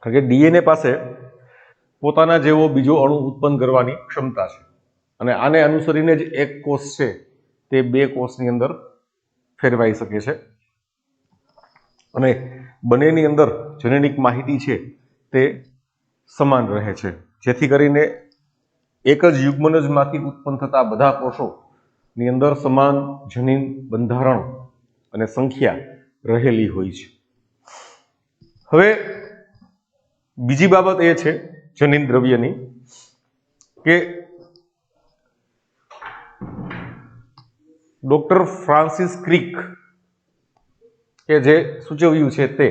કારણ કે ડીએનએ પાસે પોતાના જેવો બીજો અણુ ઉત્પન્ન કરવાની ક્ષમતા છે અને આને અનુસરીને જ એક કોષ છે તે બે કોષની અંદર ફેરવાઈ શકે છે અને બંનેની અંદર જેનેટિક માહિતી છે તે સમાન રહે છે, જેથી કરીને એક જ યુગ્મનજમાંથી ઉત્પન્ન થતા બધા કોષોની અંદર સમાન જનીન બંધારણ અને સંખ્યા રહેલી હોય છે. હવે બીજી બાબત એ છે જનીન દ્રવ્યની કે ડોક્ટર ફ્રાન્સિસ ક્રિક કે જે સૂચવ્યું છે તે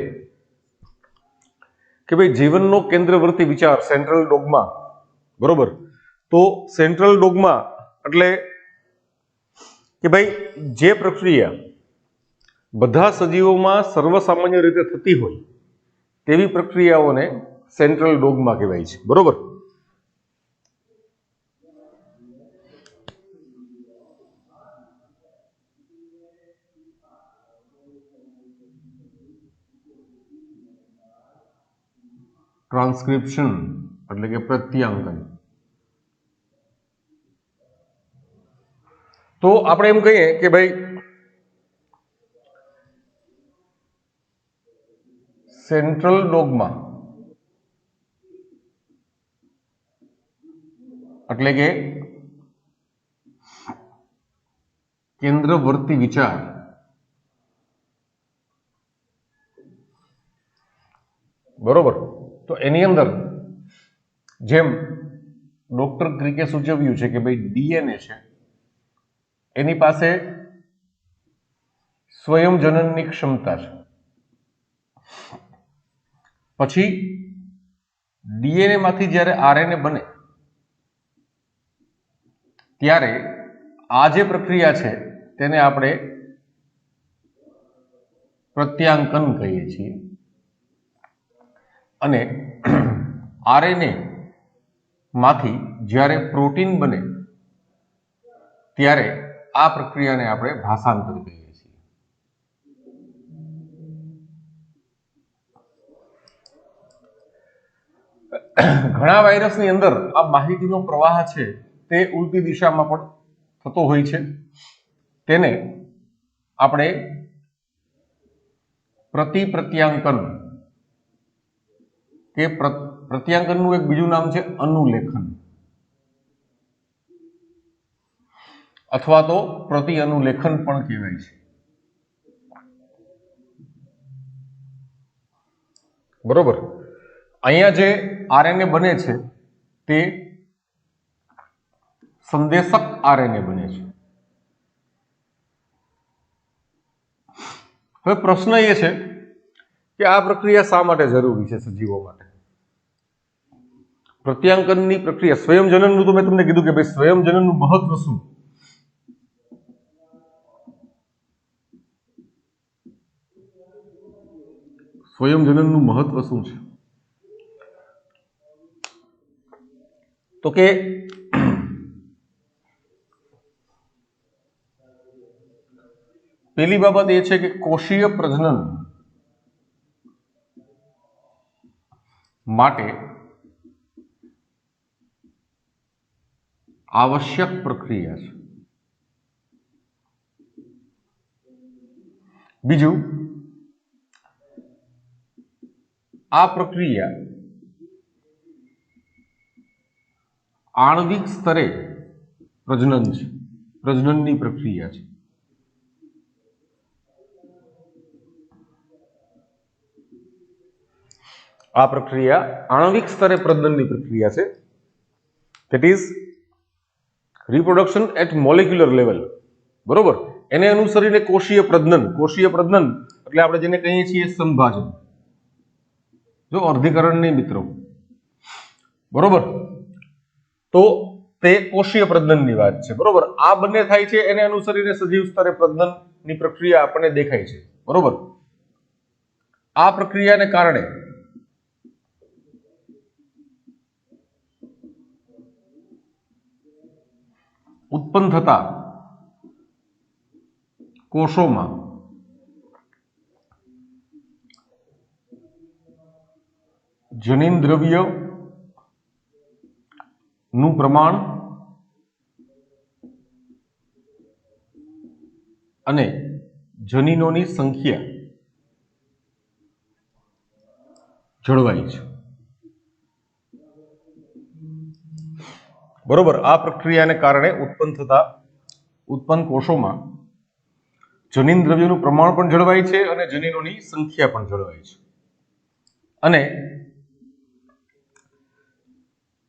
કે ભાઈ જીવનનો કેન્દ્રવર્તી વિચાર સેન્ટ્રલ ડોગમા, બરોબર, તો સેન્ટ્રલ ડોગમા એટલે કે ભાઈ જે પ્રક્રિયા બધા સજીવોમાં સર્વસામાન્ય રીતે થતી હોય તેવી પ્રક્રિયાઓને સેન્ટ્રલ ડોગમા કહેવાય છે, બરોબર. ટ્રાન્સક્રિપ્શન એટલે કે પ્રત્યાંકન. તો આપણે એમ કહીએ કે ભાઈ સેન્ટ્રલ ડોગમા એટલે કે કેન્દ્રવર્તી વિચાર બરોબર. તો એની અંદર જેમ ડોક્ટર ક્રિકે સૂચવ્યું છે કે ભાઈ ડીએનએ છે એની પાસે સ્વયં જનનની ક્ષમતા છે, પછી ડીએનએ માંથી જ્યારે આરએનએ બને ત્યારે આ જે પ્રક્રિયા છે તેને આપણે પ્રત્યાંકન કહીએ છીએ અને આરએનએ માંથી જ્યારે પ્રોટીન બને ત્યારે આ પ્રક્રિયાને આપણે ભાષાંતર કહીએ છીએ. ઘણા વાયરસની અંદર આ માહિતીનો પ્રવાહ છે તે ઉલટી દિશામાં પણ થતો હોય છે, તેને આપણે પ્રત્યાંકન કે પ્રત્યાંકનનું એક બીજું નામ છે અનુલેખન અથવા તો પ્રતિ અનુલેખન પણ કહેવાય છે, બરોબર. અહીંયા જે આરએનએ બને છે તે સંદેશક આરએનએ બને છે. હવે પ્રશ્ન એ છે કે આ પ્રક્રિયા શા માટે જરૂરી છે સજીવો માટે? પ્રત્યાંકનની પ્રક્રિયા, સ્વયંજનનનું તો મેં તમને કીધું કે ભાઈ સ્વયંજનનનું મહત્વ શું? સ્વયંજનનનું મહત્વ શું છે? તો કે પહેલી બાબત એ છે કે કોષીય પ્રજનન માટે આવશ્યક પ્રક્રિયા છે. બીજું, આ પ્રક્રિયા આણ્વિક સ્તરે પ્રજનન છે, પ્રજનનની પ્રક્રિયા છે. આ પ્રક્રિયા આણ્વિક સ્તરે પ્રજનનની પ્રક્રિયા છે. That is reproduction at molecular level, બરોબર. એને અનુસરીને કોષીય પ્રજનન એટલે આપણે જેને કહીએ છીએ સંભાજન, જો અર્ધીકરણ નહીં મિત્રો, બરોબર. તો તે કોષીય પ્રજનનની વાત છે, બરોબર. આ બંને થાય છે એને અનુસરીને સજીવ સ્તરે પ્રજનનની પ્રક્રિયા આપણને દેખાય છે, બરોબર. આ પ્રક્રિયાને કારણે ઉત્પન્ન થતા કોષોમાં જનીન દ્રવ્ય નું પ્રમાણ અને જનીનોની સંખ્યા જળવાય છે. બરોબર. આ પ્રક્રિયાને કારણે ઉત્પન્ન કોષોમાં જનીન દ્રવ્યનું પ્રમાણ પણ જળવાય છે અને જનીનોની સંખ્યા પણ જળવાય છે. અને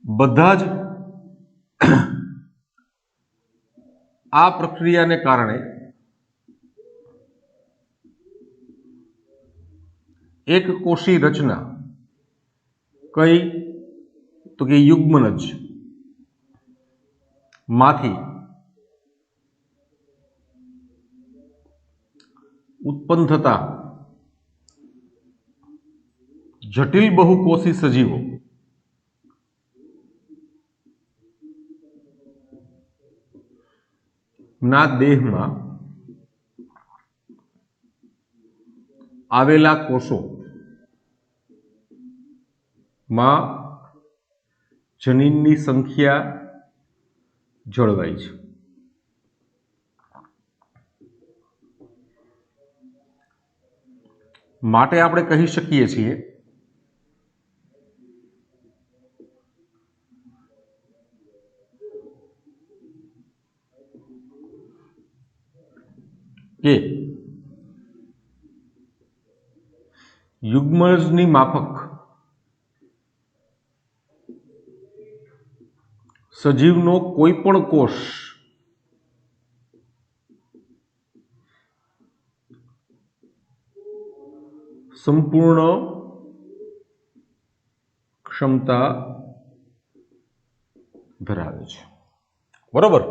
બધા જ આ પ્રક્રિયાને કારણે એક કોષી રચના કઈ તો કે યુગ્મનજ માંથી ઉત્પન્ન થતા જટિલ બહુકોષી સજીવો ના દેહમાં આવેલા કોષો માં જનીનની સંખ્યા જળવાય છે. માટે આપણે કહી શકીએ છીએ કે યુગ્મજની માફક સજીવનો કોઈ પણ કોષ સંપૂર્ણ ક્ષમતા ધરાવે છે. બરોબર.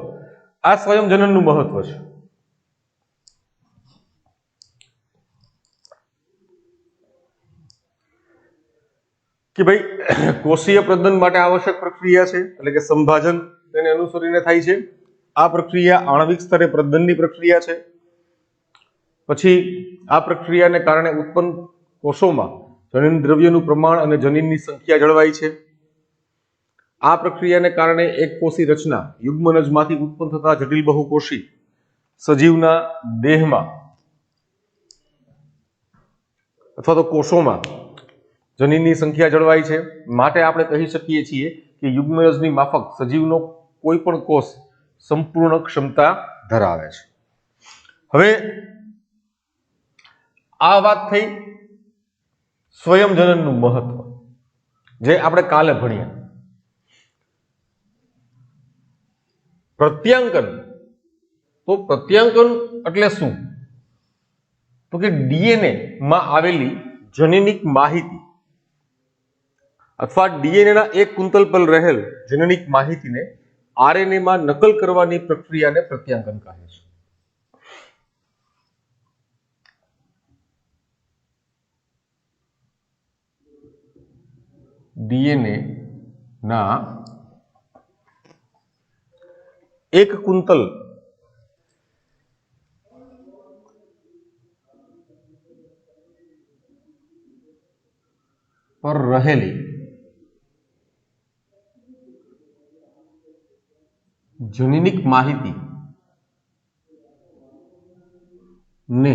આ સ્વયંજનનનું મહત્વ છે. કે ભાઈ કોષીય પ્રજનન માટે આવશ્યક પ્રક્રિયા છે એટલે કે સંભાજન તેને અનુસરીને થાય છે. આ પ્રક્રિયા આણ્વિક સ્તરે પ્રજનનની પ્રક્રિયા છે. પછી આ પ્રક્રિયાને કારણે ઉત્પન્ન કોષોમાં જનીન દ્રવ્યનું પ્રમાણ અને જનીનની સંખ્યા જળવાય છે. આ પ્રક્રિયાને કારણે એક કોષી રચના યુગ્મનજમાંથી ઉત્પન્ન થતા જટિલ બહુકોષી સજીવના દેહમાં અથવા તો કોષોમાં જનીનની સંખ્યા જળવાય છે. માટે આપણે કહી શકીએ છીએ કે યુગ્મનજની માફક સજીવનો કોઈ પણ કોષ સંપૂર્ણ ક્ષમતા ધરાવે છે. હવે આ વાત થઈ સ્વયંજનનનું મહત્વ, જે આપણે કાલે ભણ્યા. પ્રત્યાંકન. તો પ્રત્યાંકન એટલે શું? તો કે ડીએનએ માં આવેલી જનીનિક માહિતી અથવા ડીએનએ ના એક કુંતલ પર રહેલ જનનિક માહિતીને આરએનએ માં નકલ કરવાની પ્રક્રિયાને પ્રત્યાંકન કહે છે. ડીએનએ ના એક કુંતલ પર રહેલી જનનિક માહિતી ને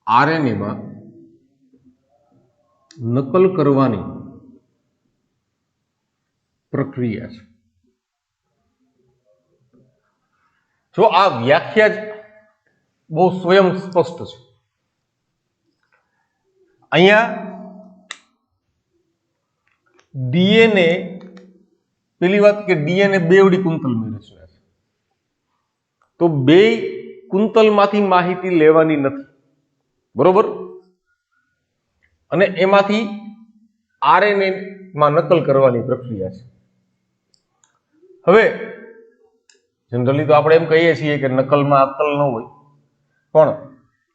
આરએનએ માં નકલ કરવાની પ્રક્રિયા છે. જો આ વ્યાખ્યા જ બહુ સ્વયં સ્પષ્ટ છે. અહીંયા ડીએનએ, પેલી વાત કે ડીએનએ બેવડી કુંતલની રચના છે, તો બે કુંતલમાંથી માહિતી લેવાની નથી. બરોબર. અને એમાંથી આરએનએ માં નકલ કરવાની પ્રક્રિયા છે. હવે જનરલી તો આપણે એમ કહીએ છીએ કે નકલમાં અક્કલ ન હોય, પણ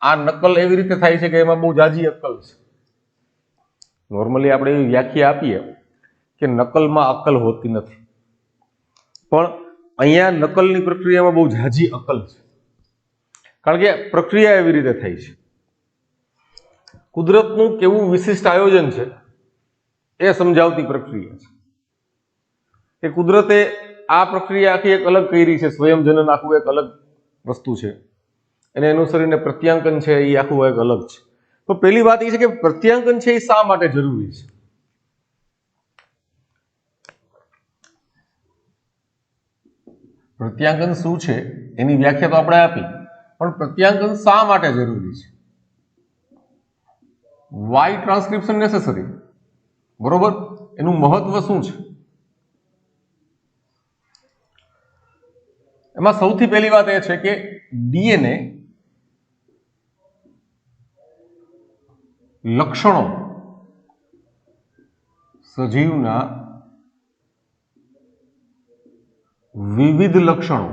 આ નકલ એવી રીતે થાય છે કે એમાં બહુ જાજી અક્કલ છે. નોર્મલી આપણે એવી વ્યાખ્યા આપીએ કે નકલમાં અક્કલ હોતી નથી, પણ અહીંયા નકલની પ્રક્રિયામાં બહુ જાજી અક્કલ છે. કારણ કે પ્રક્રિયા એવી રીતે થાય છે. કુદરતનું કેવું વિશિષ્ટ આયોજન છે એ સમજાવતી પ્રક્રિયા છે કે કુદરતે આ પ્રક્રિયા આખી એક અલગ કરી છે, સ્વયંજનન આખું એક અલગ વસ્તુ છે, એને અનુસરીને પ્રત્યાંકન છે એ આખું એક અલગ છે. તો પહેલી વાત એ છે કે પ્રત્યાંકન છે એ શા માટે જરૂરી છે. પ્રત્યાંકન શું છે એની વ્યાખ્યા તો આપણે આપી, પણ પ્રત્યાંકન શા માટે જરૂરી છે? વાય ટ્રાન્સક્રિપ્શન નેસેસરી, બરોબર. એનું મહત્વ શું છે? એમાં સૌથી પહેલી વાત એ છે કે ડીએનએ લક્ષણો સજીવના વિવિધ લક્ષણો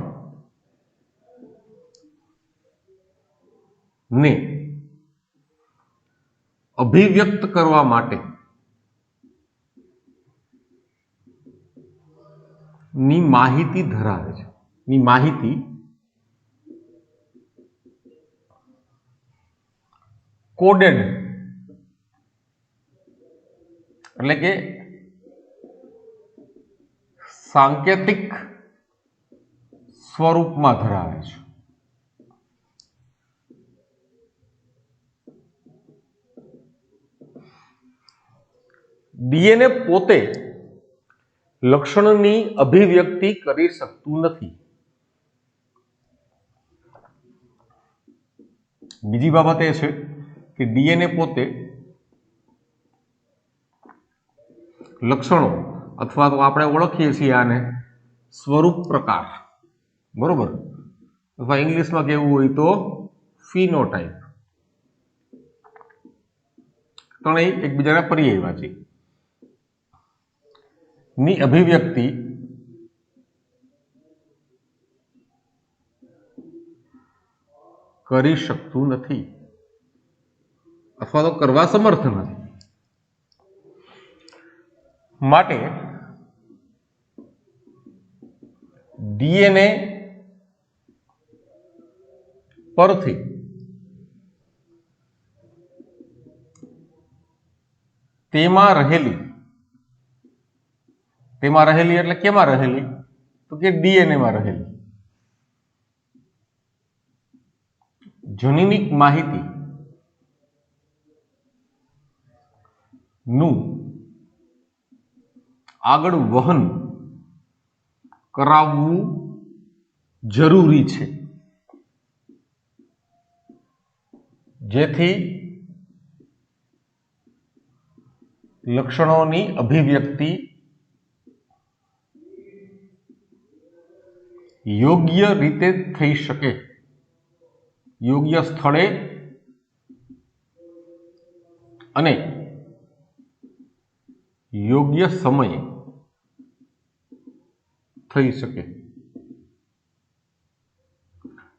ને અભિવ્યક્ત કરવા માટે ની માહિતી ધરાવે છે. ની માહિતી કોડેડ એટલે કે સાંકેતિક સ્વરૂપમાં ધરાવે છે. ડીએનએ પોતે લક્ષણની અભિવ્યક્તિ કરી શકતું નથી. બીજી બાબત એ છે કે ડીએનએ પોતે લક્ષણો અથવા તો આપણે ઓળખીએ છીએ આને સ્વરૂપ પ્રકાર, બરોબર, અથવા ઇંગ્લિશમાં કેવું હોય તો ફિનોટાઇપ, ત્રણેય એકબીજાના પર્યાયવાચી ની અભિવ્યક્તિ કરી શકતું નથી અથવા તો કરવા સમર્થ નથી. માટે ડીએનએ પરથી તેમાં રહેલી એટલે કેમાં રહેલી? તો કે ડીએનએ માં રહેલી જનીનિક માહિતી નું આગળ વહન કરાવવું જરૂરી છે, જેથી લક્ષણોની અભિવ્યક્તિ યોગ્ય રીતે થઈ શકે, યોગ્ય સ્થળે અને યોગ્ય સમયે થઈ શકે.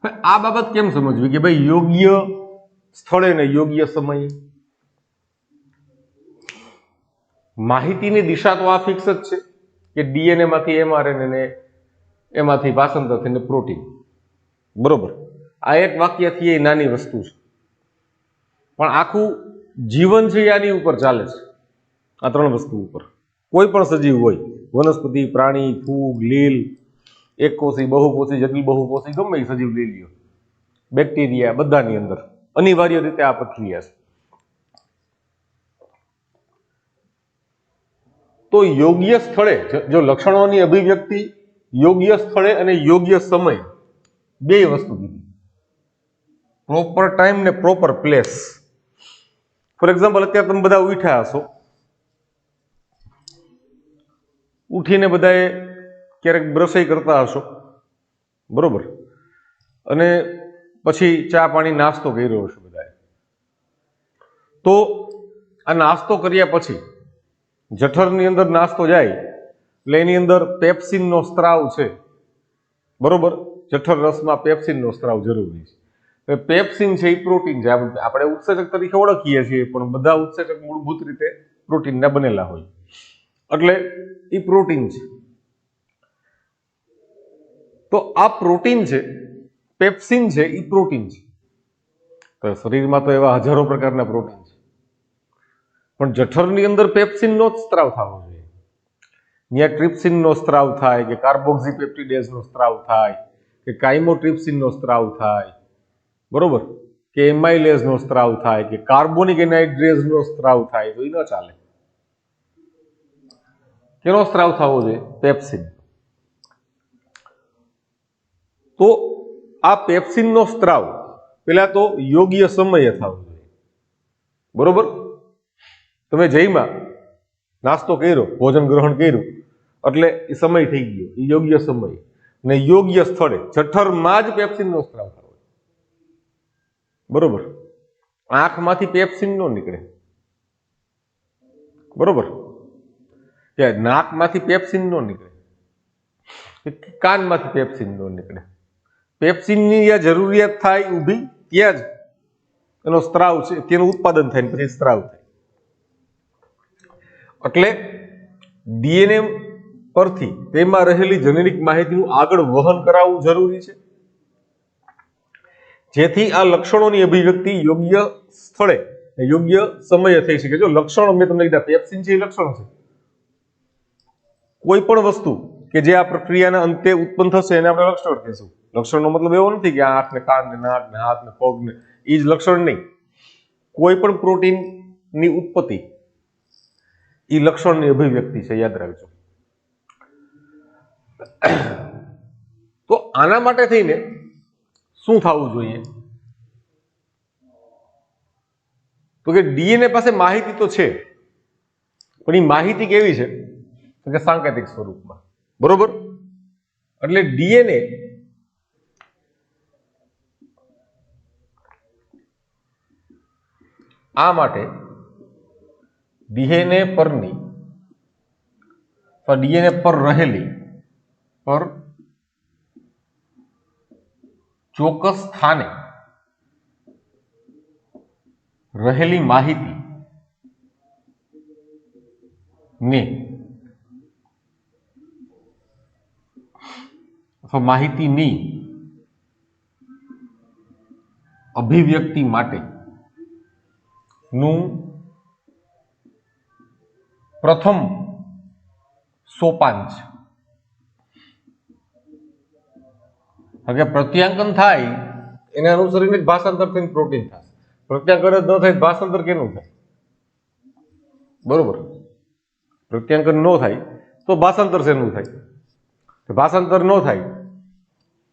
આ બાબત કેમ સમજવી કે ભાઈ યોગ્ય સ્થળે ને યોગ્ય સમયે? માહિતીની દિશા તો આ ફિક્સ જ છે કે ડીએનએ માંથી એમઆરએનએ ને એમાંથી ભાષાંતર થઈને પ્રોટીન, બરોબર. આ એક વાક્યથી એ નાની વસ્તુ છે, પણ આખું જીવન છે આની ઉપર ચાલે છે, આ ત્રણ વસ્તુ ઉપર. કોઈ પણ સજીવ હોય, વનસ્પતિ, પ્રાણી, ફૂગ, લીલ, એકકોષી, બહુકોષી, જટિલ બહુકોષી, ગમે એ સજીવ લઈ લ્યો, બેક્ટેરિયા, બધાની અંદર અનિવાર્ય રીતે આ પ્રક્રિયા છે. તો યોગ્ય સ્થળે જો લક્ષણોની અભિવ્યક્તિ યોગ્ય સ્થળે અને યોગ્ય સમય, બે વસ્તુ કીધી, પ્રોપર ટાઈમ ને પ્રોપર પ્લેસ. ફોર એક્ઝામ્પલ, અત્યારે તમે બધા ઉઠ્યા હશો, ઉઠીને બધાએ ક્યારેક બ્રશય કરતા હશો, બરોબર, અને પછી ચા પાણી નાસ્તો કર્યો હશે બધાએ. તો આ નાસ્તો કર્યા પછી જઠરની અંદર નાસ્તો જાય એટલે એની અંદર પેપ્સિનનો સ્ત્રાવ છે, બરોબર. જઠર રસમાં પેપ્સિનનો સ્ત્રાવ જરૂરી છે. પેપ્સિન છે એ પ્રોટીન છે, આપણે ઉત્સેચક તરીકે ઓળખીએ છીએ, પણ બધા ઉત્સેચક મૂળભૂત રીતે પ્રોટીનના બનેલા હોય, એટલે એ પ્રોટીન છે. તો આ પ્રોટીન છે, પેપ્સિન છે, એ પ્રોટીન છે. તો શરીરમાં તો એવા હજારો પ્રકારના પ્રોટીન છે, પણ જઠરની અંદર પેપ્સિનનો જ સ્ત્રાવ થવો જોઈએ. ત્યાં ટ્રિપ્સિનનો સ્ત્રાવ થાય કે કાર્બોક્સીપેપ્ટિડેઝનો સ્ત્રાવ થાય કે કાઇમોટ્રિપ્સિનનો સ્ત્રાવ થાય, બરોબર, કે એમાઇલેઝનો સ્ત્રાવ થાય કે કાર્બોનિક એનહાઇડ્રેઝનો સ્ત્રાવ થાય, તો એ ન ચાલે. કેનો સ્ત્રાવ થવો જોઈએ? પેપ્સિન. તો આ પેપ્સિનનો સ્ત્રાવ પેલા તો યોગ્ય સમયે થવો જોઈએ, બરોબર. તમે જઈમાં નાસ્તો કર્યો, ભોજન ગ્રહણ કર્યું એટલે એ સમય થઈ ગયો, એ યોગ્ય સમય ને યોગ્ય સ્થળે જઠરમાં જ પેપ્સિનનો સ્ત્રાવ થવો, બરોબર. આંખમાંથી પેપ્સિન નો નીકળે, બરોબર, કે નાકમાંથી પેપ્સિન નો નીકળે, કાનમાંથી પેપ્સિન નો નીકળે. પેપ્સિનની જ્યાં જરૂરિયાત થાય ઊભી ત્યાં જ એનો સ્ત્રાવ છે, તેનું ઉત્પાદન થાય પછી સ્ત્રાવ થાય. એટલે ડીએનએ પરથી તેમાં રહેલી જેનેટિક માહિતીનું આગળ વહન કરાવવું જરૂરી છે, જેથી આ લક્ષણોની અભિવ્યક્તિ યોગ્ય સ્થળે યોગ્ય સમયે થઈ શકે. જો લક્ષણો મેં તમને કીધા, પેપ્સિન છે એ લક્ષણ છે. કોઈ પણ વસ્તુ કે જે આ પ્રક્રિયાના અંતે ઉત્પન્ન થશે એને આપણે લક્ષણ કહીશું. લક્ષણનો મતલબ એવો નથી કે આંખ ને કાન ને નાક ને હાથ ને પગ ને એ જ લક્ષણ નહીં. કોઈ પણ પ્રોટીનની ઉત્પત્તિ એ લક્ષણની અભિવ્યક્તિ છે, યાદ રાખજો. તો આના માટે થઈને શું થવું જોઈએ? તો કે ડીએનએ પાસે માહિતી તો છે, પણ એ માહિતી કેવી છે? તો કે સાંકેતિક સ્વરૂપમાં, બરોબર. એટલે ડીએનએ આ માટે ડીએનએ પરની ડીએનએ પર રહેલી ચોક્કસ સ્થાને રહેલી માહિતી ને અથવા માહિતીની અભિવ્યક્તિ માટે નું પ્રથમ સોપાન છે. હવે પ્રત્યાંકન થાય એને અનુસરીને ભાષાંતર થઈને પ્રોટીન થશે. પ્રત્યાંકન જ ન થાય ભાષાંતર કેનું થાય? બરોબર. પ્રત્યાંકન ન થાય તો ભાષાંતર શેનું થાય? ભાષાંતર ન થાય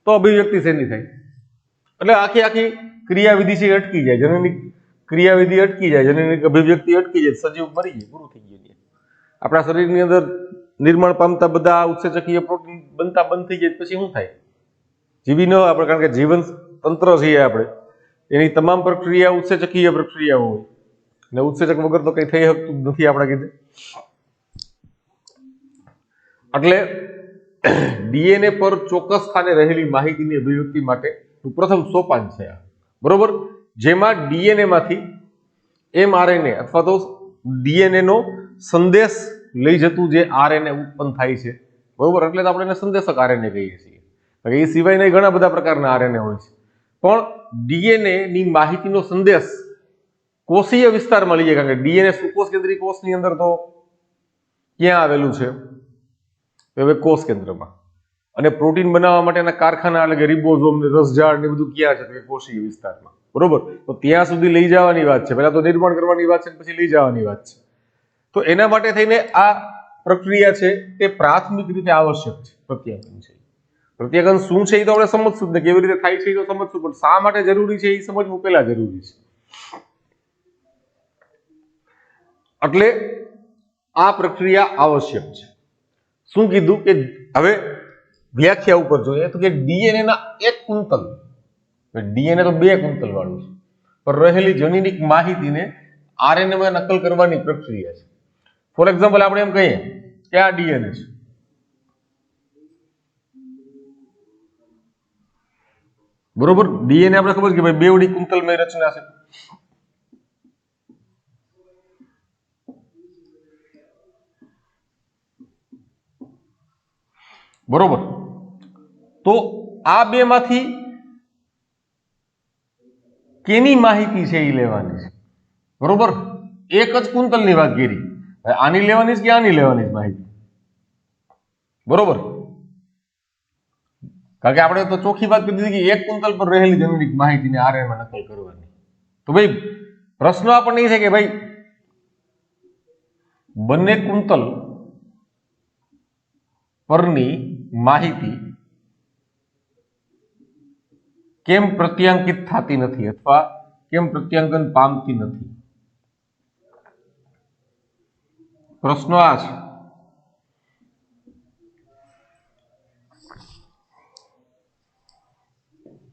તો અભિવ્યક્તિ શેની થાય? એટલે આખી ક્રિયાવિધિ છે અટકી જાય, જનનિક ક્રિયાવિધિ અટકી જાય, જનનિક અભિવ્યક્તિ અટકી જાય, સજીવ મરી જાય, પૂરું થઈ ગયું. આપણા શરીરની અંદર નિર્માણ પામતા બધા ઉત્સેચકીય પ્રોટીન બનતા બંધ થઈ જાય પછી શું થાય? જીવી ન આપણે, કારણ કે જીવન તંત્ર છીએ આપણે, એની તમામ પ્રક્રિયા ઉત્સેચકીય પ્રક્રિયાઓ હોય ને ઉત્સેચક વગર તો કઈ થઈ શકતું નથી આપણા કીધે. એટલે ડીએનએ પર ચોક્કસ સ્થાને રહેલી માહિતીની અભિવ્યક્તિ માટે પ્રથમ સોપાન છે આ, બરોબર. જેમાં ડીએનએ માંથી એમઆરએનએ અથવા તો ડીએનએ નો સંદેશ લઈ જતું જે આરએનએ ઉત્પન્ન થાય છે, બરોબર. એટલે તો આપણે એને સંદેશક આરએનએ કહીએ છીએ. એ સિવાયના ઘણા બધા પ્રકારના આરએનએ હોય છે, પણ ડીએનએ ની માહિતીનો સંદેશ કોષીય વિસ્તારમાં લઈએ, કારણ કે ડીએનએ સુકોષ કેન્દ્રીય કોષની અંદર તો ક્યાં આવેલું છે? હવે કોષ કેન્દ્રમાં. અને પ્રોટીન બનાવવા માટેના કારખાના એટલે કે રિબોઝોમ ને રસઝાડ ને બધું ક્યાં છે? કોષીય વિસ્તારમાં, બરોબર. તો ત્યાં સુધી લઈ જવાની વાત છે, પહેલા તો નિર્માણ કરવાની વાત છે, પછી લઈ જવાની વાત છે. તો એના માટે થઈને આ પ્રક્રિયા છે તે પ્રાથમિક રીતે આવશ્યક છે. પ્રત્યાંકન છે, પ્રત્યાંકન શું છે એ તો આપણે સમજશું ને, કેવી રીતે થાય છે એ તો સમજશું, પણ શા માટે જરૂરી છે એ સમજવું પહેલા જરૂરી છે. એટલે આ પ્રક્રિયા આવશ્યક છે. શું કીધું કે હવે વ્યાખ્યા ઉપર જોઈએ તો કે ડીએનએ ના એક કુંતલ, ડીએનએ તો 2 કુંતલ વાળું છે, પર રહેલી જનીનિક માહિતીને આરએનએ માં નકલ કરવાની પ્રક્રિયા છે. ફોર એક્ઝામ્પલ આપણે એમ કહીએ કે આ ડીએનએ છે, બરોબર. ડીએનએ આપણે ખબર છે કે ભાઈ 2 વડી કુંતલમય રચના છે, બરોબર. તો આ 2 માંથી કેની માહિતી છે એ લેવાની છે, બરોબર. એક જ કુંતલની વાત કરી, આની લેવાની કે આની લેવાની માહિતી, બરોબર? કારણ કે આપણે તો ચોખ્ખી વાત કરી દીધી કે એક કુંતલ પર રહેલી જનરિક માહિતીને આરએનએ માં નકલ કરવાની. તો ભાઈ પ્રશ્ન આપણને એ છે કે ભાઈ બંને કુંતલ પરની માહિતી કેમ પ્રત્યાંકિત થતી નથી અથવા કેમ પ્રત્યાંકન પામતી નથી? પ્રશ્ન આ છે.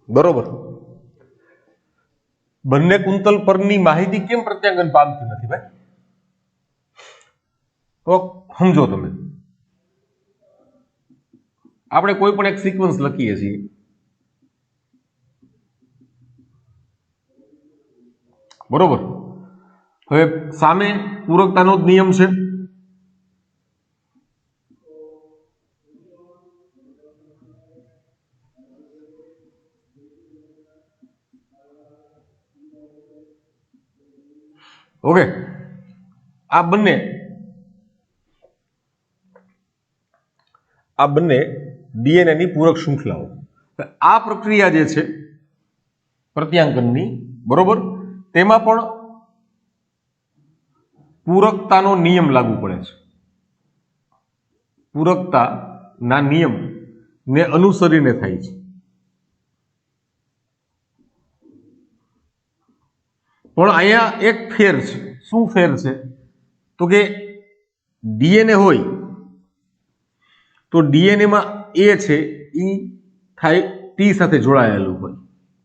બરોબર, બંને કુંતલ પરની માહિતી કેમ પ્રત્યાંકન પામતી નથી ભાઈ? તો સમજો તમે, આપણે કોઈ પણ એક સિક્વન્સ લખીએ છીએ, બરોબર? હવે સામે પૂરકતાનો જ નિયમ છે, ઓકે? આ બંને ડીએનએ ની પૂરક શૃંખલાઓ. આ પ્રક્રિયા જે છે પ્રત્યાંકનની, બરોબર, તેમાં પણ પૂરકતાનો નિયમ લાગુ પડે છે. પૂરકતાના નિયમ ને અનુસરીને થાય છે. પણ અહીંયા એક ફેર છે. શું ફેર છે? તો કે ડીએનએ હોય તો ડીએનએ માં એ છે એ થાય ટી સાથે જોડાયેલું હોય,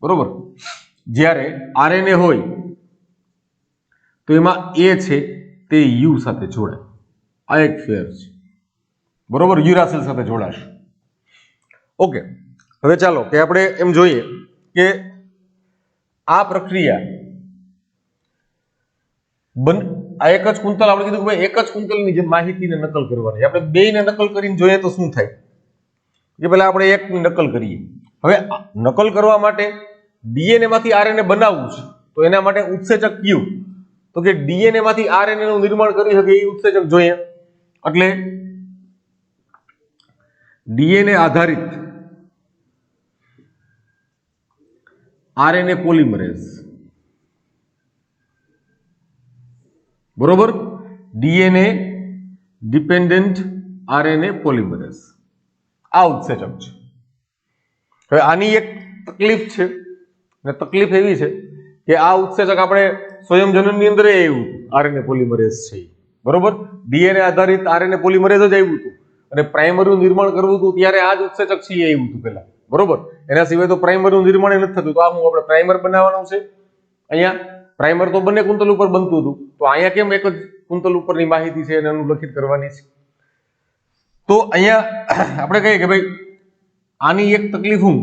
બરોબર? જ્યારે આરએનએ હોય તો એમાં એ છે તે યુ સાથે જોડાય. આ એક ફેર છે, બરોબર? યુરાસિલ સાથે જોડાશે. ઓકે, હવે ચાલો કે આપણે એમ જોઈએ કે આ પ્રક્રિયા આ એક જ કુંતલ, આપણે કીધું કે ભાઈ એક જ કુંતલની જે માહિતીને નકલ કરવાની, આપણે બેયને નકલ કરીને જોઈએ તો શું થાય? કે પહેલા આપણે એકની નકલ કરીએ. હવે નકલ કરવા માટે ડીએનએ માંથી આરએનએ બનાવવું છે, તો એના માટે ઉત્સેચક કયું? તો કે ડીએનએ માંથી આરએનએ નું નિર્માણ કરી શકે એ ઉત્સેચક જોઈએ. એટલે ડીએનએ આધારિત આરએનએ પોલિમરેઝ, બરોબર? ડીએનએ ડિપેન્ડન્ટ આરએનએ પોલિમરેઝ આ ઉત્સેચક છે. હવે આની એક તકલીફ છે, ને તકલીફ એવી છે કે આ ઉત્સેચક આપણે સ્વયંજનનની અંદર આવ્યું આરએનએ પોલિમરેઝ છે, બરોબર? ડીએનએ આધારિત આરએનએ પોલિમરેઝ જ આવ્યું હતું, અને પ્રાઇમરીનું નિર્માણ કરવું હતું ત્યારે આ જ ઉત્સેચક છે એ આવ્યું હતું પહેલા, બરોબર? એના સિવાય તો પ્રાઇમરીનું નિર્માણ નથી થતું. તો આ હું આપણે પ્રાઇમર બનાવવાનું છે. અહીંયા પ્રાઇમર તો બંને કુંતલ ઉપર બનતું હતું, તો અહીંયા કેમ એક જ કુંતલ ઉપરની માહિતી છે એને અનુલક્ષિત કરવાની છે? તો અહીંયા આપણે કહીએ કે ભાઈ આની એક તકલીફ હું,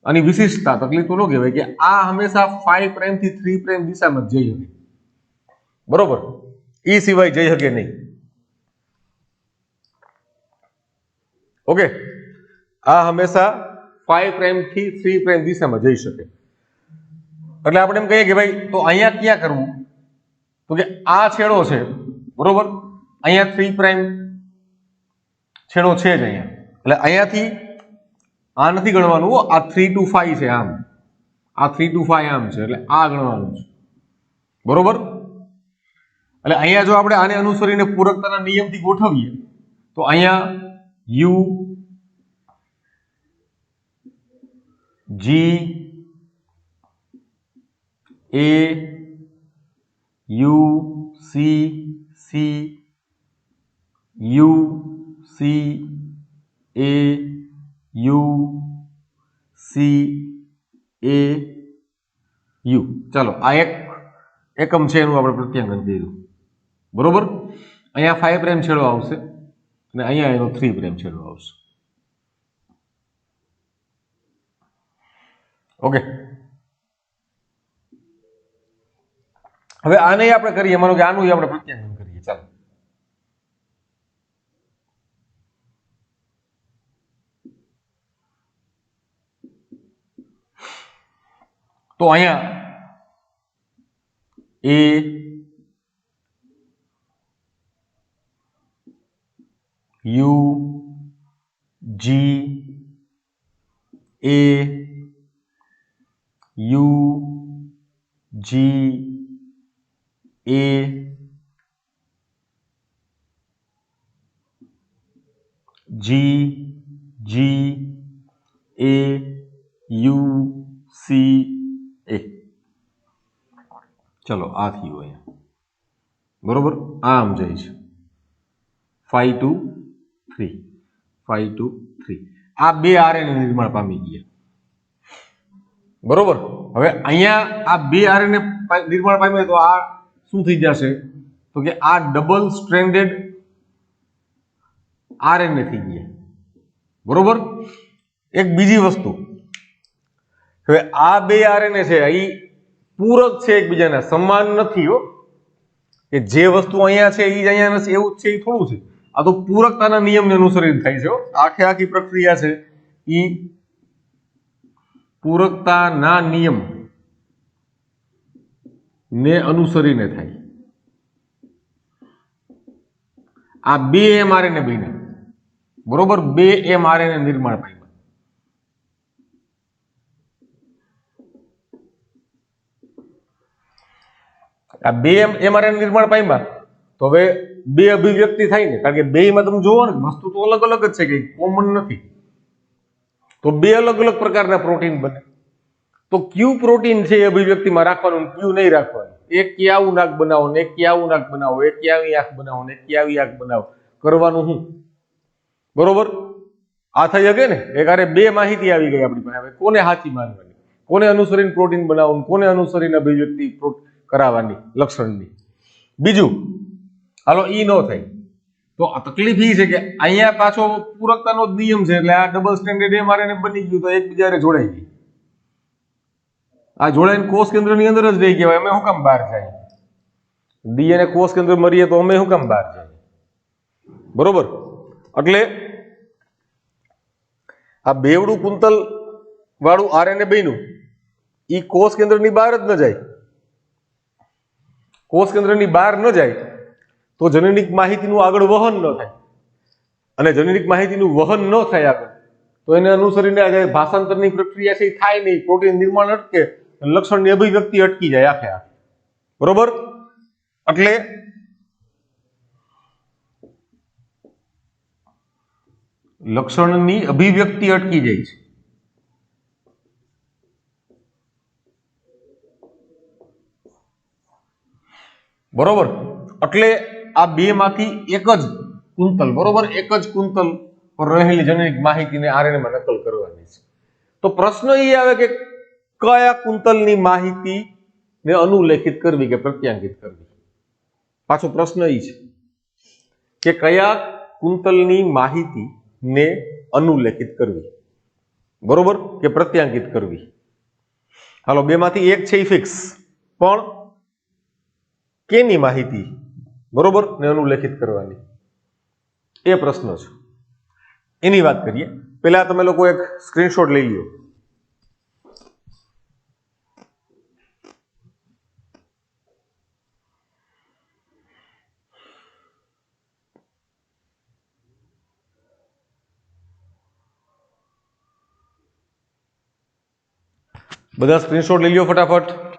આની વિશિષ્ટતા, તકલીફ તો ન કહેવાય, કે આ હંમેશા 5 પ્રાઇમ થી 3 પ્રાઇમ દિશામાં જઈ શકે, બરોબર? એ સિવાય જઈ શકે નહીં. ઓકે, આ હંમેશા 5 પ્રાઇમ થી 3 પ્રાઇમ દિશામાં જઈ શકે. એટલે આપણે એમ કહીએ કે ભાઈ તો અહીંયા ક્યાં કરવું? તો કે આ છેડો છે, બરોબર? અહીંયા 3 પ્રાઇમ છેડો છે જ અહીંયા, એટલે અહીંયાથી આ નથી ગણવાનું, આ 3 to 5 છે, આમ આ 3 to 5 આમ છે, એટલે આ ગણવાનું છે, બરોબર? એટલે અહીંયા જો આપણે આને અનુસરીને પૂરકતાના નિયમથી ગોઠવીએ તો અહીંયા U G A U C C U C A U C A U. ચાલો આ એક એકમ છે એનું આપણે પ્રત્યાંકન કર્યું, બરોબર? અહીંયા 5 પ્રાઇમ છેડો આવશે અને અહીંયા એનો 3 પ્રાઇમ છેડો આવશે. ઓકે, હવે આને આપણે કરીએ, માનો કે આનું આપણે પ્રત્યાંકન કરીએ. ચાલો તો અહીંયા એ U G A U G A G G A U C A. चलो आ थी बरोबर आम जाए 5 2 3 5 2 3 आ बे आरएनए निर्माण पामी गया बरोबर હવે અહીંયા આ બે આરએનએ નિર્માણ પામે તો આ શું થઈ જશે તો કે આ ડબલ સ્ટ્રેન્ડેડ આરએનએ થઈ ગયા બરોબર એક બીજી વસ્તુ હવે આ બે આરએનએ છે એ પૂરક છે એકબીજાના સમાન નથી હો કે જે વસ્તુ અહીંયા છે એ જ અહીંયા નથી એવું જ છે એ થોડું છે આ તો પૂરકતાના નિયમને અનુસરીને થાય છે આખે આખી પ્રક્રિયા છે એ પૂરકતાના નિયમ ને અનુસરીને થાય આ બે એમઆરએનએ બન્યા બરોબર બે એમઆરએનએ નિર્માણ પામ્યા આ બે એમઆરએનએ નિર્માણ પામ્યા તો હવે બે અભિવ્યક્તિ થાય ને કારણ કે બેમાં તમે જોવો ને વસ્તુ તો અલગ અલગ જ છે કે કોમન નથી તો બે અલગ અલગ પ્રકારના પ્રોટીન બને તો ક્યુ પ્રોટીન છે એ અભિવ્યક્તિમાં રાખવાનું ક્યુ નહીં રાખવાનું એક ક્યાવું નાક બનાવો ને એક ક્યાવું નાક બનાવો એક ક્યાવી આંખ બનાવો ને એક ક્યાવી આંખ બનાવો કરવાનું શું બરોબર આ થઈ શકે ને એક આરે બે માહિતી આવી ગઈ આપણી પાસે હવે કોને સાચી માનવાની કોને અનુસરીને પ્રોટીન બનાવવાનું કોને અનુસરીને અભિવ્યક્તિ કરાવવાની લક્ષણની બીજું હાલો ઈ ન થાય તો તકલીફ એ છે કે અહીંયા પાછો પૂરકતાનો જ નિયમ છે એટલે આ ડબલ સ્ટેન્ડર્ડ એમઆરએનએ બની ગયું તો એકબીજાને જોડાઈ ગઈ આ જોડાઈને કોષ કેન્દ્રની અંદર જ રહી કહેવાય અમે શું કામ બહાર જાય ડીએનએ કોષ કેન્દ્ર મરીએ તો અમે શું કામ બહાર જાય બરોબર એટલે આ બેવડું કુંતલ વાળું આરએનએ બન્યું ઈ કોષ કેન્દ્રની બહાર જ ન જાય કોષ કેન્દ્રની બહાર ન જાય તો જનનિક માહિતીનું આગળ વહન ન થાય અને જનનિક માહિતીનું વહન ન થાય આગળ તો એને અનુસરીને ભાષાંતરની પ્રક્રિયા છે થાય નહીં પ્રોટીન નિર્માણ અટકે લક્ષણની અભિવ્યક્તિ અટકી જાય આખે આખે બરોબર એટલે લક્ષણની અભિવ્યક્તિ અટકી જાય છે બરોબર એટલે આ બે માંથી એક જ કુંતલ બરોબર એક જ કુંતલ પર રહેલી જનનિક માહિતીને આરએનએ માં નકલ કરવાની છે તો પ્રશ્ન એ આવે કે કયા કુંતલની માહિતી ને અનુલેખિત કરવી કે પ્રત્યાંકિત કરવી પાછો પ્રશ્ન એ છે કે કયા કુંતલની માહિતી ને અનુલેખિત કરવી બરોબર કે પ્રત્યાંકિત કરવી હાલો બે માંથી એક છે ફિક્સ પણ કેની માહિતી બરોબર ને અનુલેખિત કરવાની એ પ્રશ્ન છે એની વાત કરીએ પહેલા તમે લોકો એક સ્ક્રીનશોટ લઈ લ્યો બધા સ્ક્રીનશોટ લઈ લ્યો ફટાફટ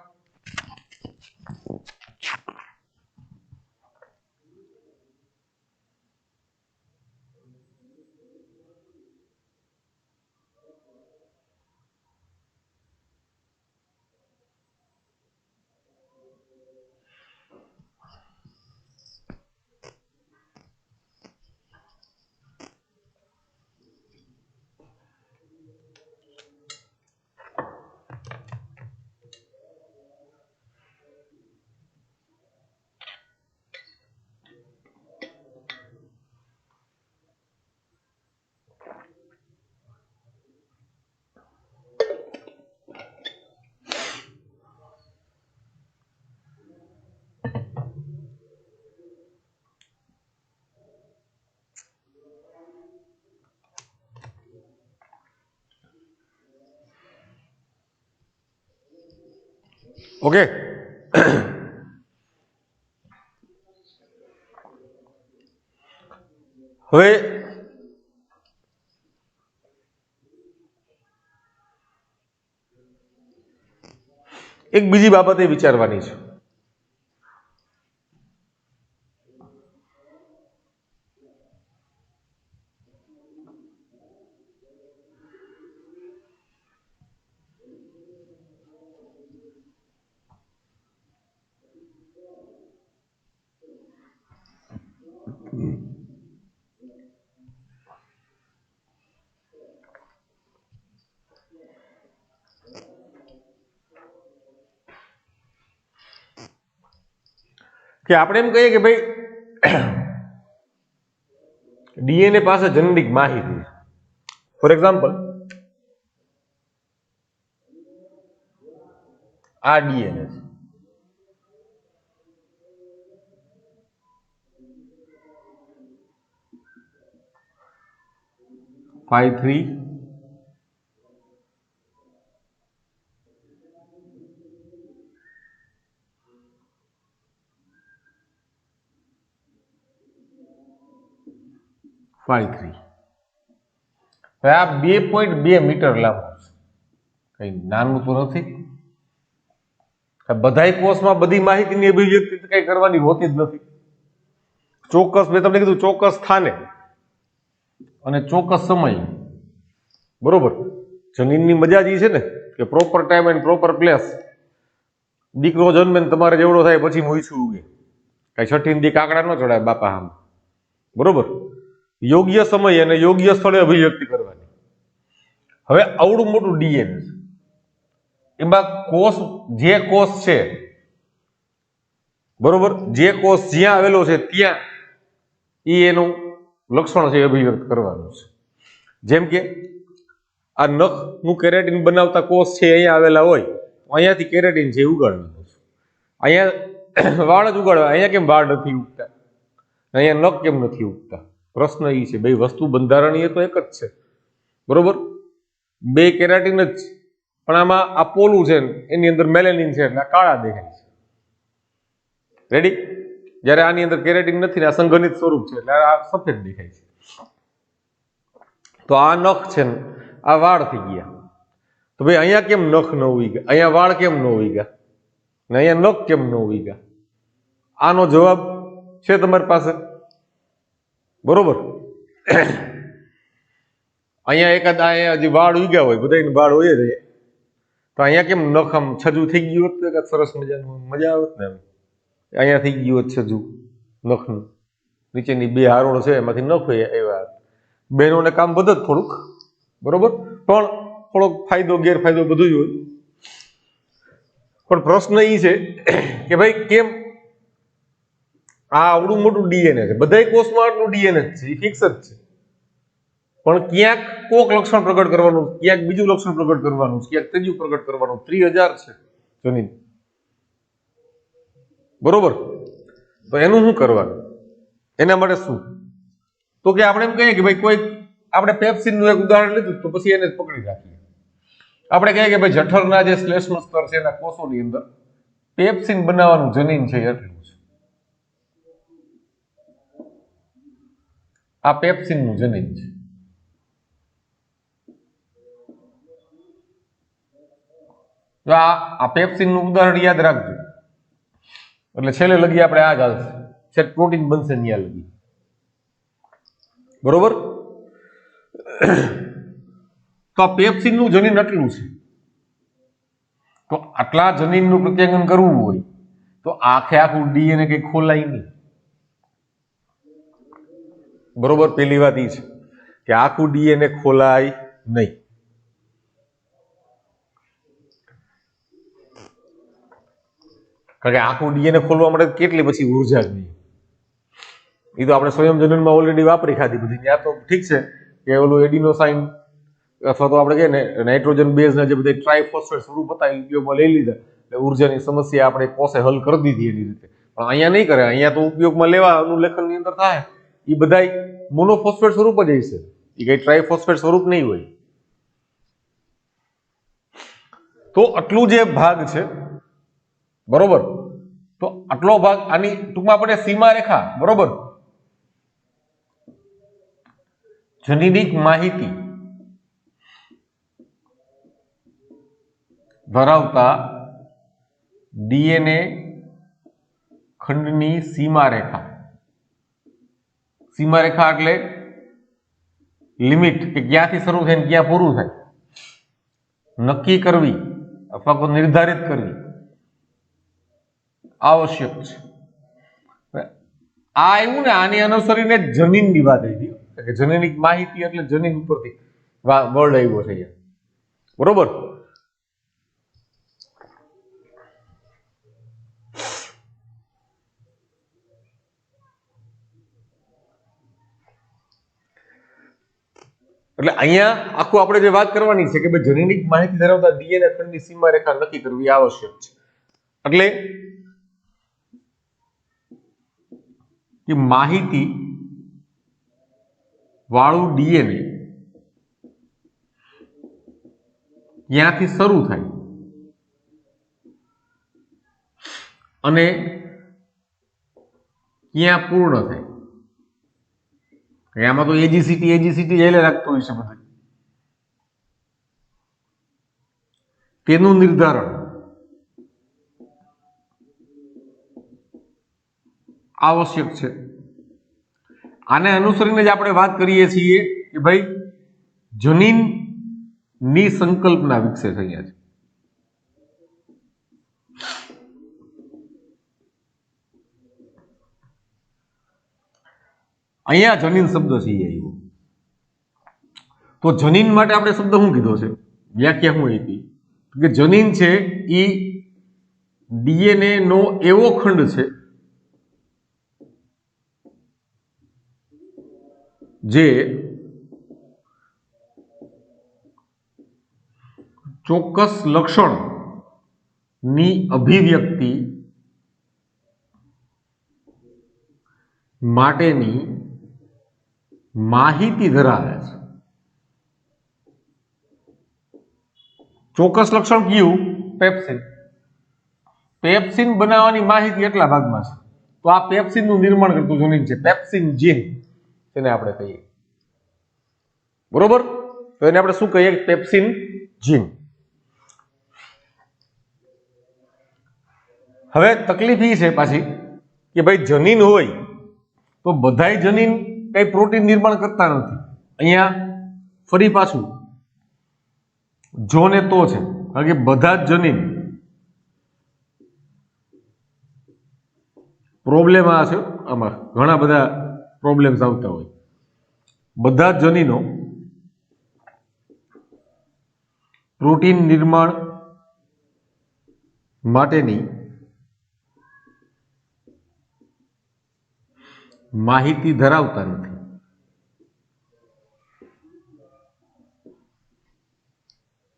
ઓકે હવે એક બીજી બાબત એ વિચારવાની છે કે આપણે એમ કહીએ કે ભાઈ ડીએનએ પાસે જેનેટિક માહિતી છે. ફોર એક્ઝામ્પલ, આ ડીએનએ છે. Five three five three. હવે આ 2.2 મીટર લાંબુ છે, કઈ નાનું તો નથી. બધાય કોષમાં બધી માહિતીની અભિવ્યક્તિ કઈ કરવાની હોતી જ નથી. ચોક્કસ, મેં તમને કીધું, ચોક્કસ સ્થાને અને ચોક્કસ સમય. બરોબર. જનીનની મજા જ છે ને કે proper time and proper place. દીકરો જન્મે ને તમારે જેવડો થાય પછી મૂછું ઉગે, કઈ છઠ્ઠી દી કાકડા ન ચડાય બાપા આમ. બરોબર. યોગ્ય સમય અને યોગ્ય સ્થળે અભિવ્યક્તિ કરવાની. હવે આવડું મોટું ડીએનએ છે, એમાં કોષ, જે કોષ છે, બરોબર, જે કોષ જ્યાં આવેલો છે ત્યાં એનું લક્ષણ છે અભિવ્યક્ત કરવાનું છે. જેમ કે આ નખનું કેરેટિન બનાવતા કોષ છે અહીંયા આવેલા હોય, અહીંયાથી કેરેટિન છે ઉગાડવાનું છે. અહીંયા વાળ જ ઉગાડવા, અહીંયા કેમ વાળ નથી ઉગતા, અહીંયા નખ કેમ નથી ઉગતા? પ્રશ્ન એ છે. બે વસ્તુ બંધારણીય તો એક જ છે, બરોબર, બે કેરાટિન જ છે, પણ આમાં આ પોલું છે એની અંદર મેલેનિન છે એટલે આ કાળા દેખાય છે. રેડી? જ્યારે આની અંદર કેરેટિન નથી ને આ સંઘનિત સ્વરૂપ છે એટલે આ સફેદ દેખાય છે. તો આ નખ છે ને આ વાળ થઈ ગયા. તો ભાઈ અહીંયા કેમ નખ ન ઉગ્યા, અહીંયા વાળ કેમ ન ઉગ્યા ને અહીંયા નખ કેમ ન ઉગ્યા? આનો જવાબ છે તમારી પાસે, બરોબર. અહીંયા એકાદ અહીંયા હજી વાળ ઉગ્યા હોય, બધાને વાળ હોય જ, તો અહીંયા કેમ નખ આમ છજુ થઈ ગયું હોત તો સરસ મજાનું મજા આવત ને. અહીંયા થઈ ગયું હોત છજુ નખનું, નીચેની બે હારોળ છે એમાંથી નખ હોય એવા. બહેનોને કામ વધત થોડુંક, બરોબર, પણ થોડોક ફાયદો ગેરફાયદો બધું જ હોય. પણ પ્રશ્ન એ છે કે ભાઈ કેમ આ આવડું મોટું ડીએનએ છે, બધા કોષમાં આટલું ડીએનએ જ છે, એ ફિક્સ જ છે, પણ ક્યાંક કોક લક્ષણ પ્રગટ કરવાનું, ક્યાંક બીજું લક્ષણ પ્રગટ કરવાનું, ક્યાંક ત્રીજું પ્રગટ કરવાનું. 3000 છે જનીન, બરોબર. તો એનું શું કરવાનું? એના માટે શું? તો કે આપણે એમ કહીએ કે ભાઈ કોઈ, આપણે પેપ્સિનનું એક ઉદાહરણ લીધું તો પછી એને જ પકડી રાખીએ. આપણે કહીએ કે ભાઈ જઠરના જે શ્લેષ્મ સ્તર છે એના કોષોની અંદર પેપ્સિન બનાવવાનું જનીન છે એટલું છે. આ પેપ્સિનનું જનીન છે. આ પેપ્સિનનું ઉદાહરણ યાદ રાખજો, એટલે છેલ્લે લગી આપણે આ જ હાલશે, છેક પ્રોટીન બનશે ત્યાં લગી, બરોબર. તો આ પેપ્સિનનું જનીન આટલું છે. તો આટલા જનીનનું પ્રત્યાંગન કરવું હોય તો આખે આખું ડીએનએ કઈ ખોલાય નહીં, બરોબર. પેલી વાત એ છે કે આખું ડીએનએ ખોલાય નહીં. કારણ કે આખું ડીએનએ ખોલવા માટે કેટલી પછી ઉર્જા જોઈએ, એ તો આપણે સ્વયંજનનમાં ઓલરેડી વાપરી ખાધી બધી. ત્યાં તો ઠીક છે કે ઓલું એડિનોસાઇન અથવા તો આપણે કહીએ ને નાઇટ્રોજન બેઝના જે બધા ટ્રાયફોસ્ફેટ સ્વરૂપ હતા એ ઉપયોગમાં લઈ લીધા એટલે ઉર્જાની સમસ્યા આપણે કોષે હલ કરી દીધી એની રીતે. પણ અહીંયા નહીં કરે, અહીંયા તો ઉપયોગમાં લેવા અનુલેખનની અંદર થાય એ બધા મોનોફોસ્ફેટ સ્વરૂપ જ હશે, એ કઈ ટ્રાયફોસ્ફેટ સ્વરૂપ નહીં હોય. તો આટલું જે ભાગ છે, બરોબર, તો આટલો ભાગ, આની ટૂંકમાં આપણે સીમા રેખા, બરોબર, જનીનિક માહિતી ધરાવતા ડીએનએ ખંડની સીમારેખા, સીમારેખા એટલે લિમિટ કે ક્યાંથી શરૂ થાય ને ક્યાં પૂરું થાય નક્કી કરવી અથવા તો નિર્ધારિત કરવી આવશ્યક છે. આ આવ્યું ને, આની અનુસરીને જનીનની વાત આવી કે જનીનિક માહિતી એટલે જનીન ઉપરથી વર્ડ આવ્યો છે અહીંયા. બરોબર. એટલે અહીંયા આખું આપણે જે વાત કરવાની છે કે ભાઈ જનીનિક માહિતી ધરાવતા ડીએનએ ખંડની સીમારેખા નક્કી કરવી આવશ્યક છે. એટલે કે માહિતી વાળું ડીએનએ ક્યાંથી શરૂ થાય અને ક્યાં પૂર્ણ થાય. આમાં તો એજીસીટી એટલે રાખતું હોય છે બધું. તેનું નિર્ધારણ આવશ્યક છે. આને અનુસરીને જ આપણે વાત કરીએ છીએ કે ભાઈ જનીન ની સંકલ્પના વિકસે છે. અહીંયા છે અહીંયા જનીન શબ્દ છે એ આવ્યો. તો જનીન માટે આપણે શબ્દ શું કીધો છે, વ્યાખ્યા શું આપી કે જનીન છે એ ડીએનએ નો એવો ખંડ છે જે ચોક્કસ લક્ષણ ની અભિવ્યક્તિ માટેની માહિતી ધરાવે છે. ચોક્કસ લક્ષણ કયું? પેપ્સિન. પેપ્સિન બનાવવાની માહિતી એટલા ભાગમાં છે. તો આ પેપ્સિન નું નિર્માણ કરતું જનીન છે, પેપ્સિન જીન તેને આપણે કહીએ. બરોબર. તો એને આપણે શું કહીએ? પેપ્સિન જીન. હવે તકલીફ એ છે પાછી કે ભાઈ જનીન હોય તો બધાય જનીન કઈ પ્રોટીન નિર્માણ કરતા નથી. અહીંયા ફરી પાછું જો ને તો છે, કારણ કે બધા જ જનીન પ્રોબ્લેમ આ છે. આમાં ઘણા બધા પ્રોબ્લેમ્સ આવતા હોય. બધા જ જનીનો પ્રોટીન નિર્માણ માટેની માહિતી ધરાવતા નથી.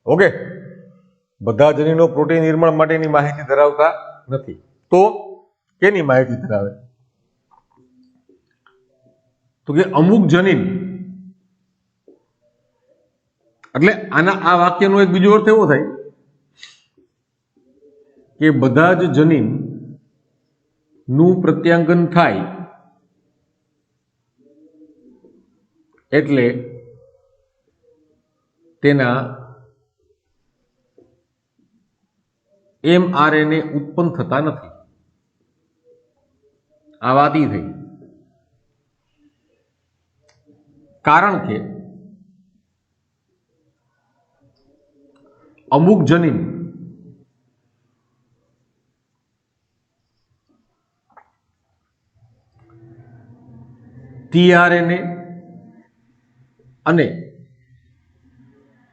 ઓકે, બધા જનીનો પ્રોટીન નિર્માણ માટેની માહિતી ધરાવતા નથી. તો કેની માહિતી ધરાવે? તો કે અમુક જનીન. એટલે આ વાક્યનો એક બીજો અર્થ એવો થાય કે બધા જ જનીન નું પ્રત્યાંગન થાય એટલે તેના mRNA ઉત્પન્ન થતા નથી. આ વાત ઈ થઈ. કારણ કે અમુક જનીન tRNA અને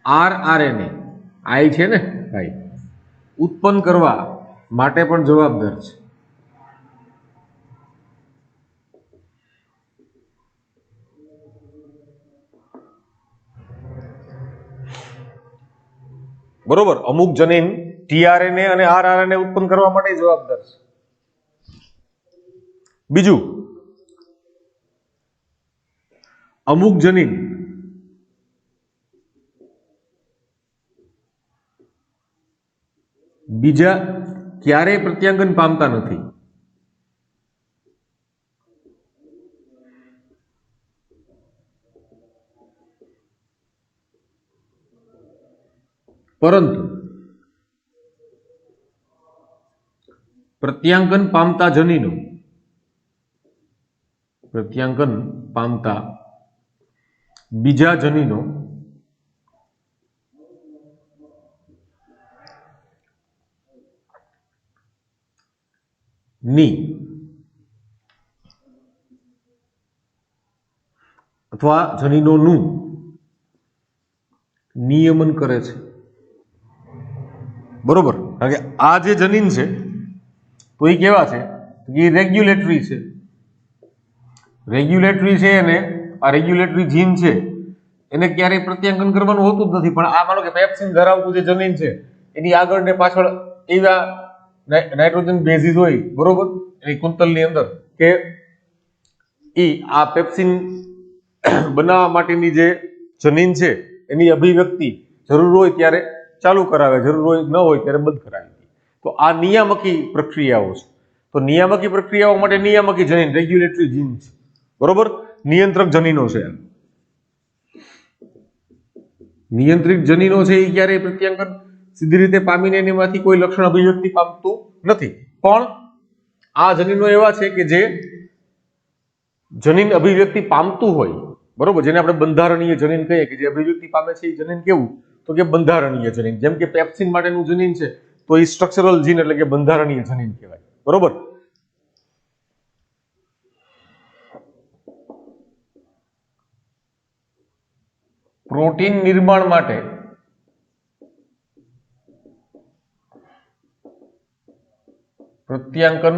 rRNA આઈ છે ને ભાઈ ઉત્પન્ન કરવા માટે પણ જવાબદાર છે. બરોબર. અમુક જનીન tRNA અને rRNA ઉત્પન્ન કરવા માટે જવાબદાર છે. બીજું, અમુક જનીન બીજા ક્યારેય પ્રત્યાંગન પામતા નથી. પરંતુ પ્રત્યાંકન પામતા જનીનો પ્રત્યાંકન પામતા બીજા જનીનો ની અથવા જનીનોનું નિયમન કરે છે, બરોબર? કારણ કે આ જે જનીન છે તો એ કેવા છે? એ રેગ્યુલેટરી છે. રેગ્યુલેટરી છે અને આ રેગ્યુલેટરી જીન છે એને ક્યારેય પ્રત્યાંકન કરવાનું હોતું જ નથી. પણ આ માનો કે પેપ્સિન ધરાવતું જે જનીન છે એની આગળ ને પાછળ એવા નાઇટ્રોજન બેઝિસ હોય, બરોબર, એની કુંતલની અંદર, કે આ પેપ્સિન બનાવવા માટેની જે જનીન છે એની અભિવ્યક્તિ જરૂર હોય ત્યારે ચાલુ કરાવે, જરૂર હોય ન હોય ત્યારે બંધ કરાવે. તો આ નિયામકી પ્રક્રિયાઓ છે. તો નિયામકી પ્રક્રિયાઓ માટે નિયામકી જનીન રેગ્યુલેટરી જીન છે, બરોબર, નિયંત્રક જનીનો છે. નિયંત્રિત જનીનો છે એ ક્યારેય પ્રત્યાંકન સીધી રીતે પામીને એમાંથી કોઈ લક્ષણ અભિવ્યક્તિ પામતું નથી. પણ આ જનીનો એવા છે કે જે જનીન અભિવ્યક્તિ પામતું હોય, બરોબર, જેને આપણે બંધારણીય જનીન કહીએ, કે જે અભિવ્યક્તિ પામે છે એ જનીન કેવું? તો કે બંધારણીય જનીન. જેમ કે પેપ્સિન માટેનું જનીન છે તો એ સ્ટ્રક્ચરલ જીન એટલે કે બંધારણીય જનીન કહેવાય, બરોબર. પ્રોટીન નિર્માણ માટે પ્રત્યાંકન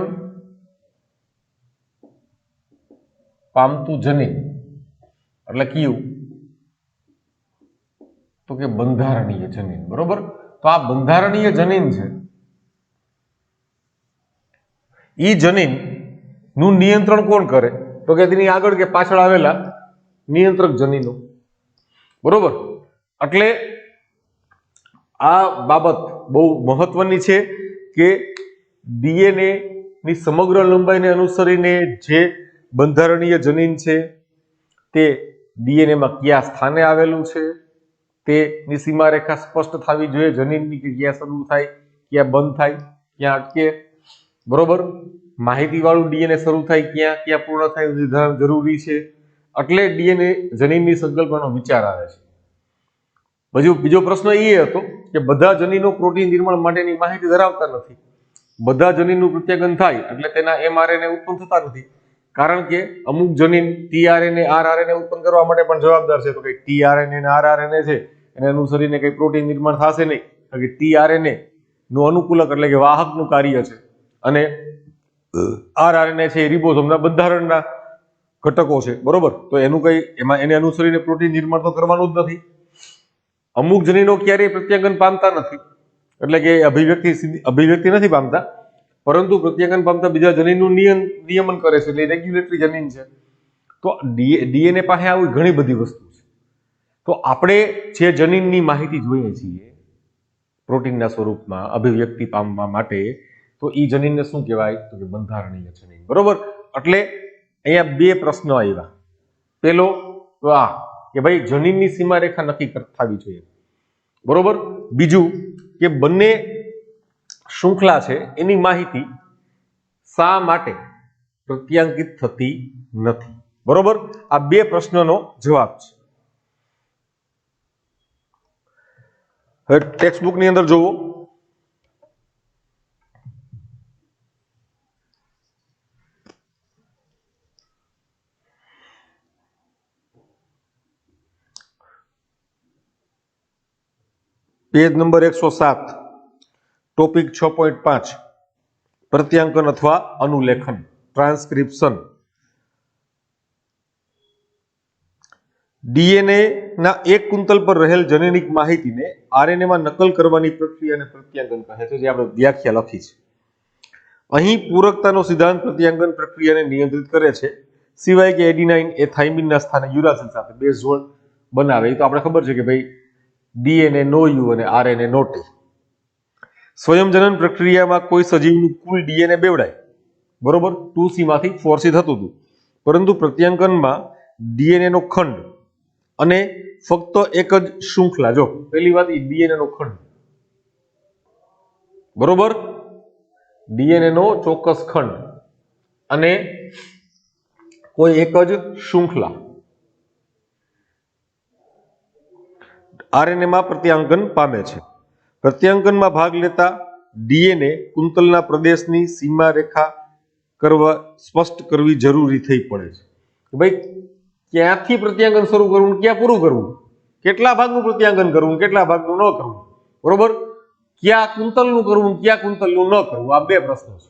પામતું જનીન એટલે કયું? તો કે બંધારણીય જનીન, બરોબર. તો આ બંધારણીય જનીન છે ઈ જનીન નું નિયંત્રણ કોણ કરે? તો કે તેની આગળ કે પાછળ આવેલા નિયંત્રક જનીનો, બરોબર. એટલે આ બાબત બહુ મહત્વની છે કે ડીએનએ ની સમગ્ર લંબાઈને અનુસરીને જે બંધારણીય જનીન છે તે ડીએનએ માં કયા સ્થાને આવેલું છે તેની સીમારેખા સ્પષ્ટ થવી જોઈએ. જનીનની કે ક્યાં શરૂ થાય, ક્યાં બંધ થાય, ક્યાં અટકે, બરોબર. માહિતી વાળું ડીએનએ શરૂ થાય, ક્યાં પૂર્ણ થાય નિર્ધારણ જરૂરી છે. એટલે ડીએનએ જનીનની સંકલ્પનાનો વિચાર આવે છે. બીજો પ્રશ્ન એ હતો કે બધા જનીનો પ્રોટીન નિર્માણ માટેની માહિતી ધરાવતા નથી. બધા જનીનનું પ્રત્યાયન થાય એટલે તેના એમઆરએનએ ઉત્પન્ન થતા નથી. કારણ કે અમુક જનીન ટીઆરએનએ આરઆરએનએ ઉત્પન્ન કરવા માટે પણ જવાબદાર છે. તો કે ટીઆરએનએ અને આરઆરએનએ છે એને અનુસરીને કઈ પ્રોટીન નિર્માણ થશે નહીં. કારણ કે ટીઆરએનએ નું અનુકૂલક એટલે કે વાહકનું કાર્ય છે અને આરઆરએનએ છે એ રિબોસોમના બંધારણના ઘટકો છે, બરોબર. તો એનું કઈ એમાં એને અનુસરીને પ્રોટીન નિર્માણ તો કરવાનું જ નથી. અમુક જનીનો ક્યારેય પ્રત્યાંકન પામતા નથી એટલે કે અભિવ્યક્તિ નથી પામતા, પરંતુ પ્રત્યાંકન પામતા બીજા જનીનનું નિયમન કરે છે એટલે રેગ્યુલેટરી જનીન છે. તો ડીએનએ પાસે આવી ઘણી બધી વસ્તુ છે. તો આપણે જે જનીનની માહિતી જોઈએ છીએ પ્રોટીનના સ્વરૂપમાં અભિવ્યક્તિ પામવા માટે, તો એ જનીનને શું કહેવાય? તો કે બંધારણીય જનીન, બરોબર. એટલે અહીંયા બે પ્રશ્નો આવ્યા. પેલો તો આ કે ભાઈ જનીનની સીમારેખા નક્કી થવી જોઈએ, બરોબર. બીજું કે બંને શૃંખલા છે એની માહિતી શા માટે પ્રત્યાંકિત થતી નથી, બરોબર. આ બે પ્રશ્નનો જવાબ છે. હવે ટેક્સ્ટ બુકની અંદર જોવો, પેજ નંબર 107, ટોપિક 6.5, પ્રત્યાંકન અથવા અનુલેખન, ટ્રાન્સક્રિપ્શન. ડીએનએ ના એક કુંતલ પર રહેલ જનીનિક માહિતીને આરએનએ માં નકલ કરવાની પ્રક્રિયાને પ્રત્યાંકન કહે છે, જે આપણે વ્યાખ્યા લખી છે. અહીં પૂરકતાનો સિદ્ધાંત પ્રત્યાંકન પ્રક્રિયાને નિયંત્રિત કરે છે, સિવાય કે એડિનાઇન એ થાઇમિનના સ્થાને યુરાસિલ સાથે બેઝ જોડ બનાવે. એ તો આપણે ખબર છે કે ભાઈ ડીએનએ નો યુ અને આરએનએ નો ટી. સ્વયંજનન પ્રક્રિયામાં કોઈ સજીવનું કુલ ડીએનએ બેવડાય, બરોબર, 2C માંથી 4C થતું હતું. પરંતુ પ્રત્યાંકનમાં ડીએનએ નો ખંડ અને ફક્ત એક જ શૃંખલા, જો પહેલી વાત ડીએનએ નો ખંડ, બરોબર, ડીએનએ નો ચોક્કસ ખંડ અને કોઈ એક જ શૃંખલા આરએનએ માં પ્રત્યાંકન પામે છે. પ્રત્યાંકનમાં ભાગ લેતા ડીએનએ કુંતલના પ્રદેશની સીમા રેખા સ્પષ્ટ કરવી જરૂરી થઈ પડે છે. ભાઈ ક્યાંથી પ્રત્યાંકન શરૂ કરવું, ક્યાં પૂરું કરવું, કેટલા ભાગનું પ્રત્યાંકન કરવું, કેટલા ભાગનું ન કરવું, બરોબર, ક્યાં કુંતલનું કરવું, ક્યાં કુંતલનું ન કરવું, આ બે પ્રશ્નો છે.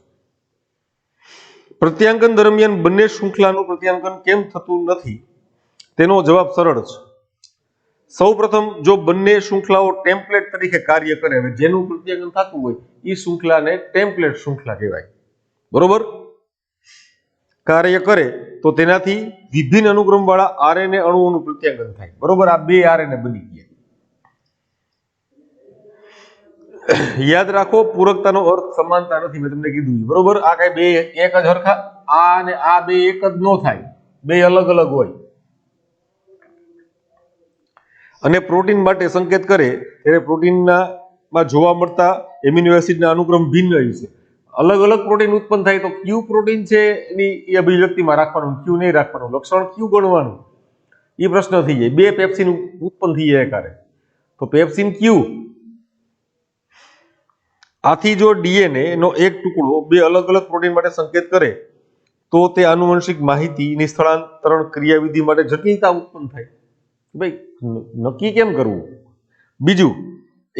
પ્રત્યાંકન દરમિયાન બંને શૃંખલાનું પ્રત્યાંકન કેમ થતું નથી તેનો જવાબ સરળ છે. સૌપ્રથમ જો બંને શૃંખલાઓ ટેમ્પલેટ તરીકે કાર્ય કરે, જેનું પ્રત્યાંકન થતું હોય એ શૃંખલાને ટેમ્પલેટ શૃંખલા કહેવાય, બરોબર. કાર્ય કરે તો તેનાથી વિભિન્ન અનુક્રમ વાળા આરએનએ અણુઓનું પ્રત્યાંકન થાય, બરોબર. આ બે આરએનએ બની ગયા. યાદ રાખો, પૂરકતાનો અર્થ સમાનતા નથી, મેં તમને કીધું, બરોબર. આ કઈ બે એક જ હરખા, આ અને આ બે એક જ ન થાય, બે અલગ અલગ હોય. અને પ્રોટીન માટે સંકેત કરે ત્યારે પ્રોટીનના માં જોવા મળતા એમિનો એસિડના અનુક્રમ ભિન્ન હોય છે. અલગ અલગ પ્રોટીન ઉત્પન્ન થાય તો ક્યુ પ્રોટીન છે એની એ અભિવ્યક્તિમાં રાખવાનું, ક્યુ નહીં રાખવાનું, લક્ષણ ક્યુ ગણવાનું, એ પ્રશ્ન થઈ જાય. બે પેપ્સિન ઉત્પન્ન થઈ જાય એકારે તો પેપ્સિન ક્યુ. આથી જો ડીએનએ નો એક ટુકડો બે અલગ અલગ પ્રોટીન માટે સંકેત કરે તો તે આનુવંશિક માહિતીની સ્થળાંતરણ ક્રિયાવિધિ માટે જટિલતા ઉત્પન્ન થાય. ભાઈ નક્કી કેમ કરવું? બીજું,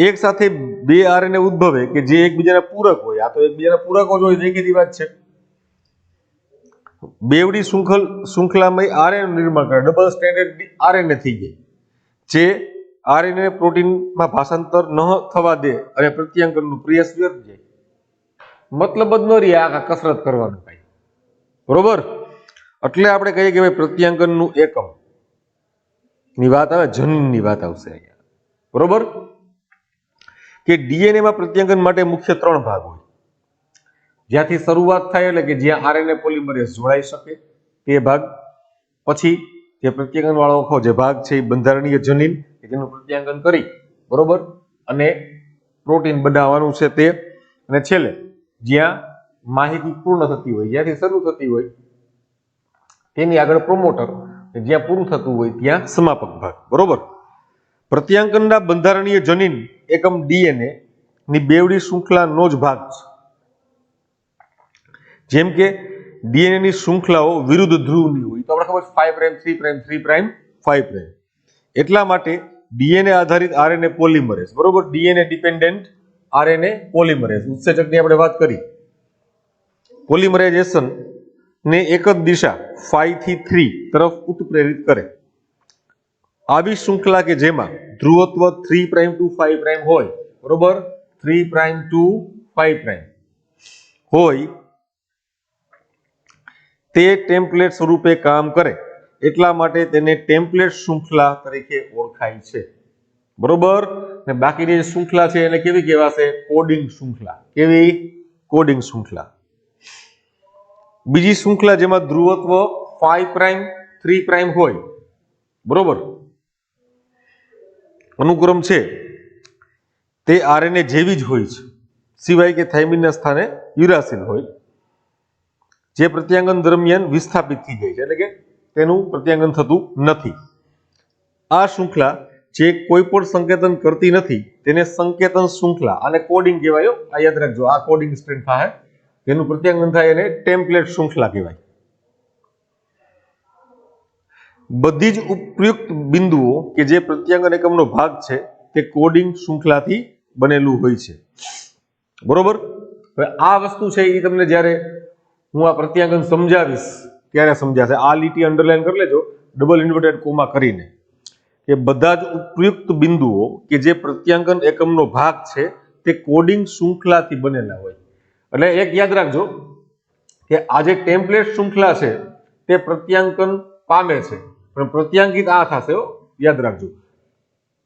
એક સાથે બે આરએનએ ઉદ્ભવે કે જે એકબીજાના પૂરક હોય. આ તો એકબીજાના પૂરકો જ હોય, દેખીતી વાત છે. બેવડી શૃંખલામાં આરએનએ નિર્માણ કરે, ડબલ સ્ટ્રેન્ડેડ આરએનએ થઈ જાય, જે આરએનએ પ્રોટીનમાં ભાષાંતર ન થવા દે અને પ્રત્યાંકનનો પ્રયાસ વ્યર્થ જાય. મતલબ જ ન રહે આ કસરત કરવાનું કઈ, બરોબર. એટલે આપણે કહીએ કે ભાઈ પ્રત્યાંકનનું એકમ ની વાત આવે, જનીનની વાત આવશે અહીંયા, બરોબર. કે ડીએનએ માં પ્રત્યાંકન માટે મુખ્ય 3 ભાગ હોય. જ્યાંથી શરૂઆત થાય એટલે કે જ્યાં આરએનએ પોલિમરેઝ જોડાઈ શકે તે ભાગ, પછી જે પ્રત્યાંકન વાળો આખો જે ભાગ છે એ બંધારણીય જનીન કે જેનું પ્રત્યાંકન કરી, બરોબર, અને પ્રોટીન બનાવવાનું છે તે, અને છેલ્લે જ્યાં માહિતી પૂર્ણ થતી હોય, જ્યાંથી શરૂ થતી હોય તેની આગળ પ્રોમોટર, જ્યાં પૂરું થતું હોય ત્યાં સમાપક ભાગ, બરોબર. પ્રત્યાંકનના બંધારણીય જનીન એકમ ડીએનએ ની બેવડી શૃંખલાનો જ ભાગ છે. જેમ કે ડીએનએ ની શૃંખલાઓ વિરુદ્ધ ધ્રુવની હોય તો આપણે ખબર છે 5 પ્રાઇમ 3 પ્રાઇમ 3 પ્રાઇમ 5 પ્રાઇમ. એટલા માટે ડીએનએ આધારિત આરએનએ પોલિમરેઝ, બરોબર, ડીએનએ ડિપેન્ડન્ટ આરએનએ પોલિમરેઝ ઉત્સેચકની આપણે વાત કરી. પોલિમરાઇઝેશન ને એક જ દિશા 5 થી 3 તરફ ઉત્પ્રેરિત કરે. આવી શૃંખલા કે જેમાં ધ્રુવત્વ 3 પ્રાઇમ ટુ 5 પ્રાઇમ હોય, બરોબર, 3 પ્રાઇમ ટુ 5 પ્રાઇમ હોય, તે ટેમ્પલેટ સ્વરૂપે કામ કરે. એટલા માટે તેને ટેમ્પલેટ શૃંખલા તરીકે ઓળખાય છે, બરોબર. ને બાકીની જે શૃંખલા છે એને કેવી કહેવાશે? કોડિંગ શૃંખલા. કેવી? કોડિંગ શૃંખલા. બીજી શૃંખલા જેમાં ધ્રુવત્વ 5 પ્રાઇમ 3 પ્રાઇમ હોય, બરોબર, અનુક્રમ છે તે આરએનએ જેવી જ હોય છે, સિવાય કે થાઇમિનના સ્થાને યુરાસિલ હોય, જે પ્રત્યાંગન દરમિયાન વિસ્થાપિત થઈ જાય છે, એટલે કે તેનું પ્રત્યાંગન થતું નથી. આ શૃંખલા જે કોઈ પણ સંકેતન કરતી નથી તેને સંકેતન શૃંખલા, આને કોડિંગ કહેવાય. આ યાદ રાખજો, આ કોડિંગ સ્ટ્રેન્ડ થાય, તેનું પ્રત્યાંગન થાય એને ટેમ્પલેટ શૃંખલા કહેવાય. બધી જ ઉપયુક્ત બિંદુઓ કે જે પ્રત્યાંગન એકમનો ભાગ છે તે કોડિંગ શૃંખલાથી બનેલું હોય છે, બરોબર. હવે આ વસ્તુ છે એ તમને જ્યારે હું આ પ્રત્યાંગન સમજાવીશ ત્યારે સમજાશે. આ લીટી અંડરલાઈન કરી લેજો ડબલ ઇન્વર્ટેડ કોમા કરીને, કે બધા જ ઉપયુક્ત બિંદુઓ કે જે પ્રત્યાંગન એકમનો ભાગ છે તે કોડિંગ શૃંખલાથી બનેલા હોય. એટલે એક યાદ રાખજો કે આ જે ટેમ્પલેટ શૃંખલા છે તે પ્રત્યાંકન પામે છે, પણ પ્રત્યાંકિત આ થશે, યાદ રાખજો.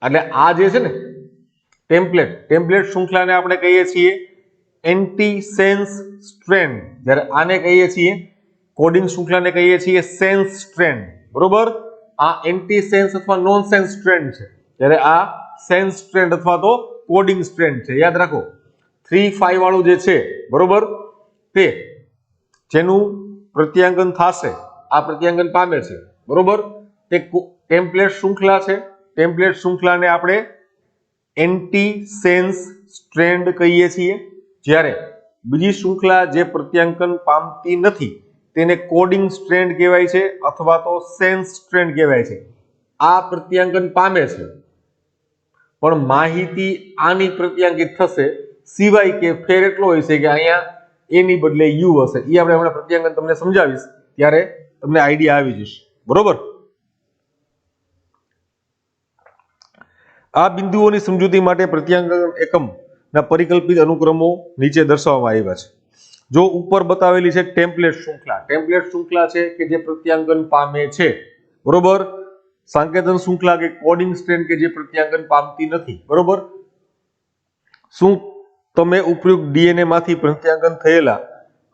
એટલે આ જે છે ને ટેમ્પલેટ શૃંખલાને આપણે કહીએ છીએ એન્ટીસેન્સ સ્ટ્રેન્ડ, જ્યારે આને કહીએ છીએ કોડિંગ શૃંખલાને કહીએ છીએ સેન્સ સ્ટ્રેન્ડ, બરોબર. આ એન્ટીસેન્સ અથવા નોન સેન્સ સ્ટ્રેન્ડ છે, જ્યારે આ સેન્સ સ્ટ્રેન્ડ અથવા તો કોડિંગ સ્ટ્રેન્ડ છે. યાદ રાખો 3 5 વાળું જે છે બરોબર, તે જેનું પ્રત્યાંગન થશે, આ પ્રત્યાંગન પામે છે બરોબર, તે ટેમ્પલેટ શૃંખલા છે. ટેમ્પલેટ શૃંખલાને આપણે એન્ટી સેન્સ સ્ટ્રેન્ડ કહીએ છીએ. જ્યારે બીજી શૃંખલા જે પ્રત્યાંકન પામતી નથી તેને કોડિંગ સ્ટ્રેન્ડ કહેવાય છે અથવા તો સેન્સ સ્ટ્રેન્ડ કહેવાય છે. આ પ્રત્યાંકન પામે છે પણ માહિતી આની પ્રત્યાંકિત થશે, સિવાય કે ફેર એટલો હોય છે કે અહીંયા એની બદલે યુ હશે. એ આપણે હમણાં પ્રત્યાંકન તમને સમજાવીશ ત્યારે તમને આઈડિયા આવી જશે બરોબર. આ બિંદુઓની સમજૂતી માટે પ્રત્યાંકન એકમના પરિકલ્પિત અનુક્રમો નીચે દર્શાવવામાં આવ્યા છે. જો ઉપર બતાવેલી છે ટેમ્પલેટ શૃંખલા, ટેમ્પલેટ શૃંખલા છે કે જે પ્રત્યાંકન પામે છે બરોબર. સંકેતન શૃંખલા કે કોડિંગ સ્ટ્રેન્ડ કે જે પ્રત્યાંકન પામતી નથી બરોબર. શું તમે ઉપયુક્ત ડીએનએ માંથી પ્રત્યાંકન થયેલા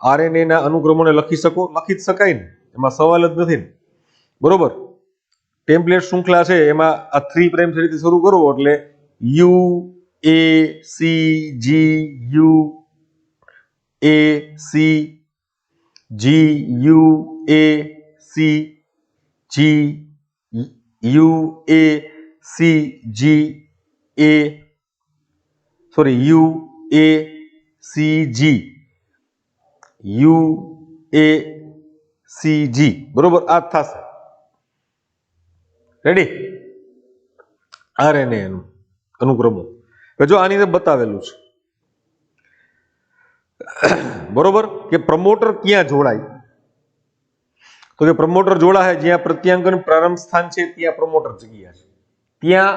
આરએનએ ના અનુક્રમોને લખી શકો? લખી જ શકાય ને, એમાં સવાલ જ નથી ને બરોબર. ટેમ્પલેટ શૃંખલા છે એમાં આ 3 પ્રાઇમ થી શરૂ કરવો એટલે U A C G U A C G U A C G U A C G A sorry U A C G U A C G બરોબર. આ થશે રેડી આરએનએ અનુક્રમો. જો આની અંદર બતાવેલું છે બરોબર કે પ્રમોટર ક્યાં જોડાય, તો કે પ્રમોટર જોડાય જ્યાં પ્રત્યાંકન પ્રારંભ સ્થાન છે ત્યાં પ્રમોટર જગ્યા છે, ત્યાં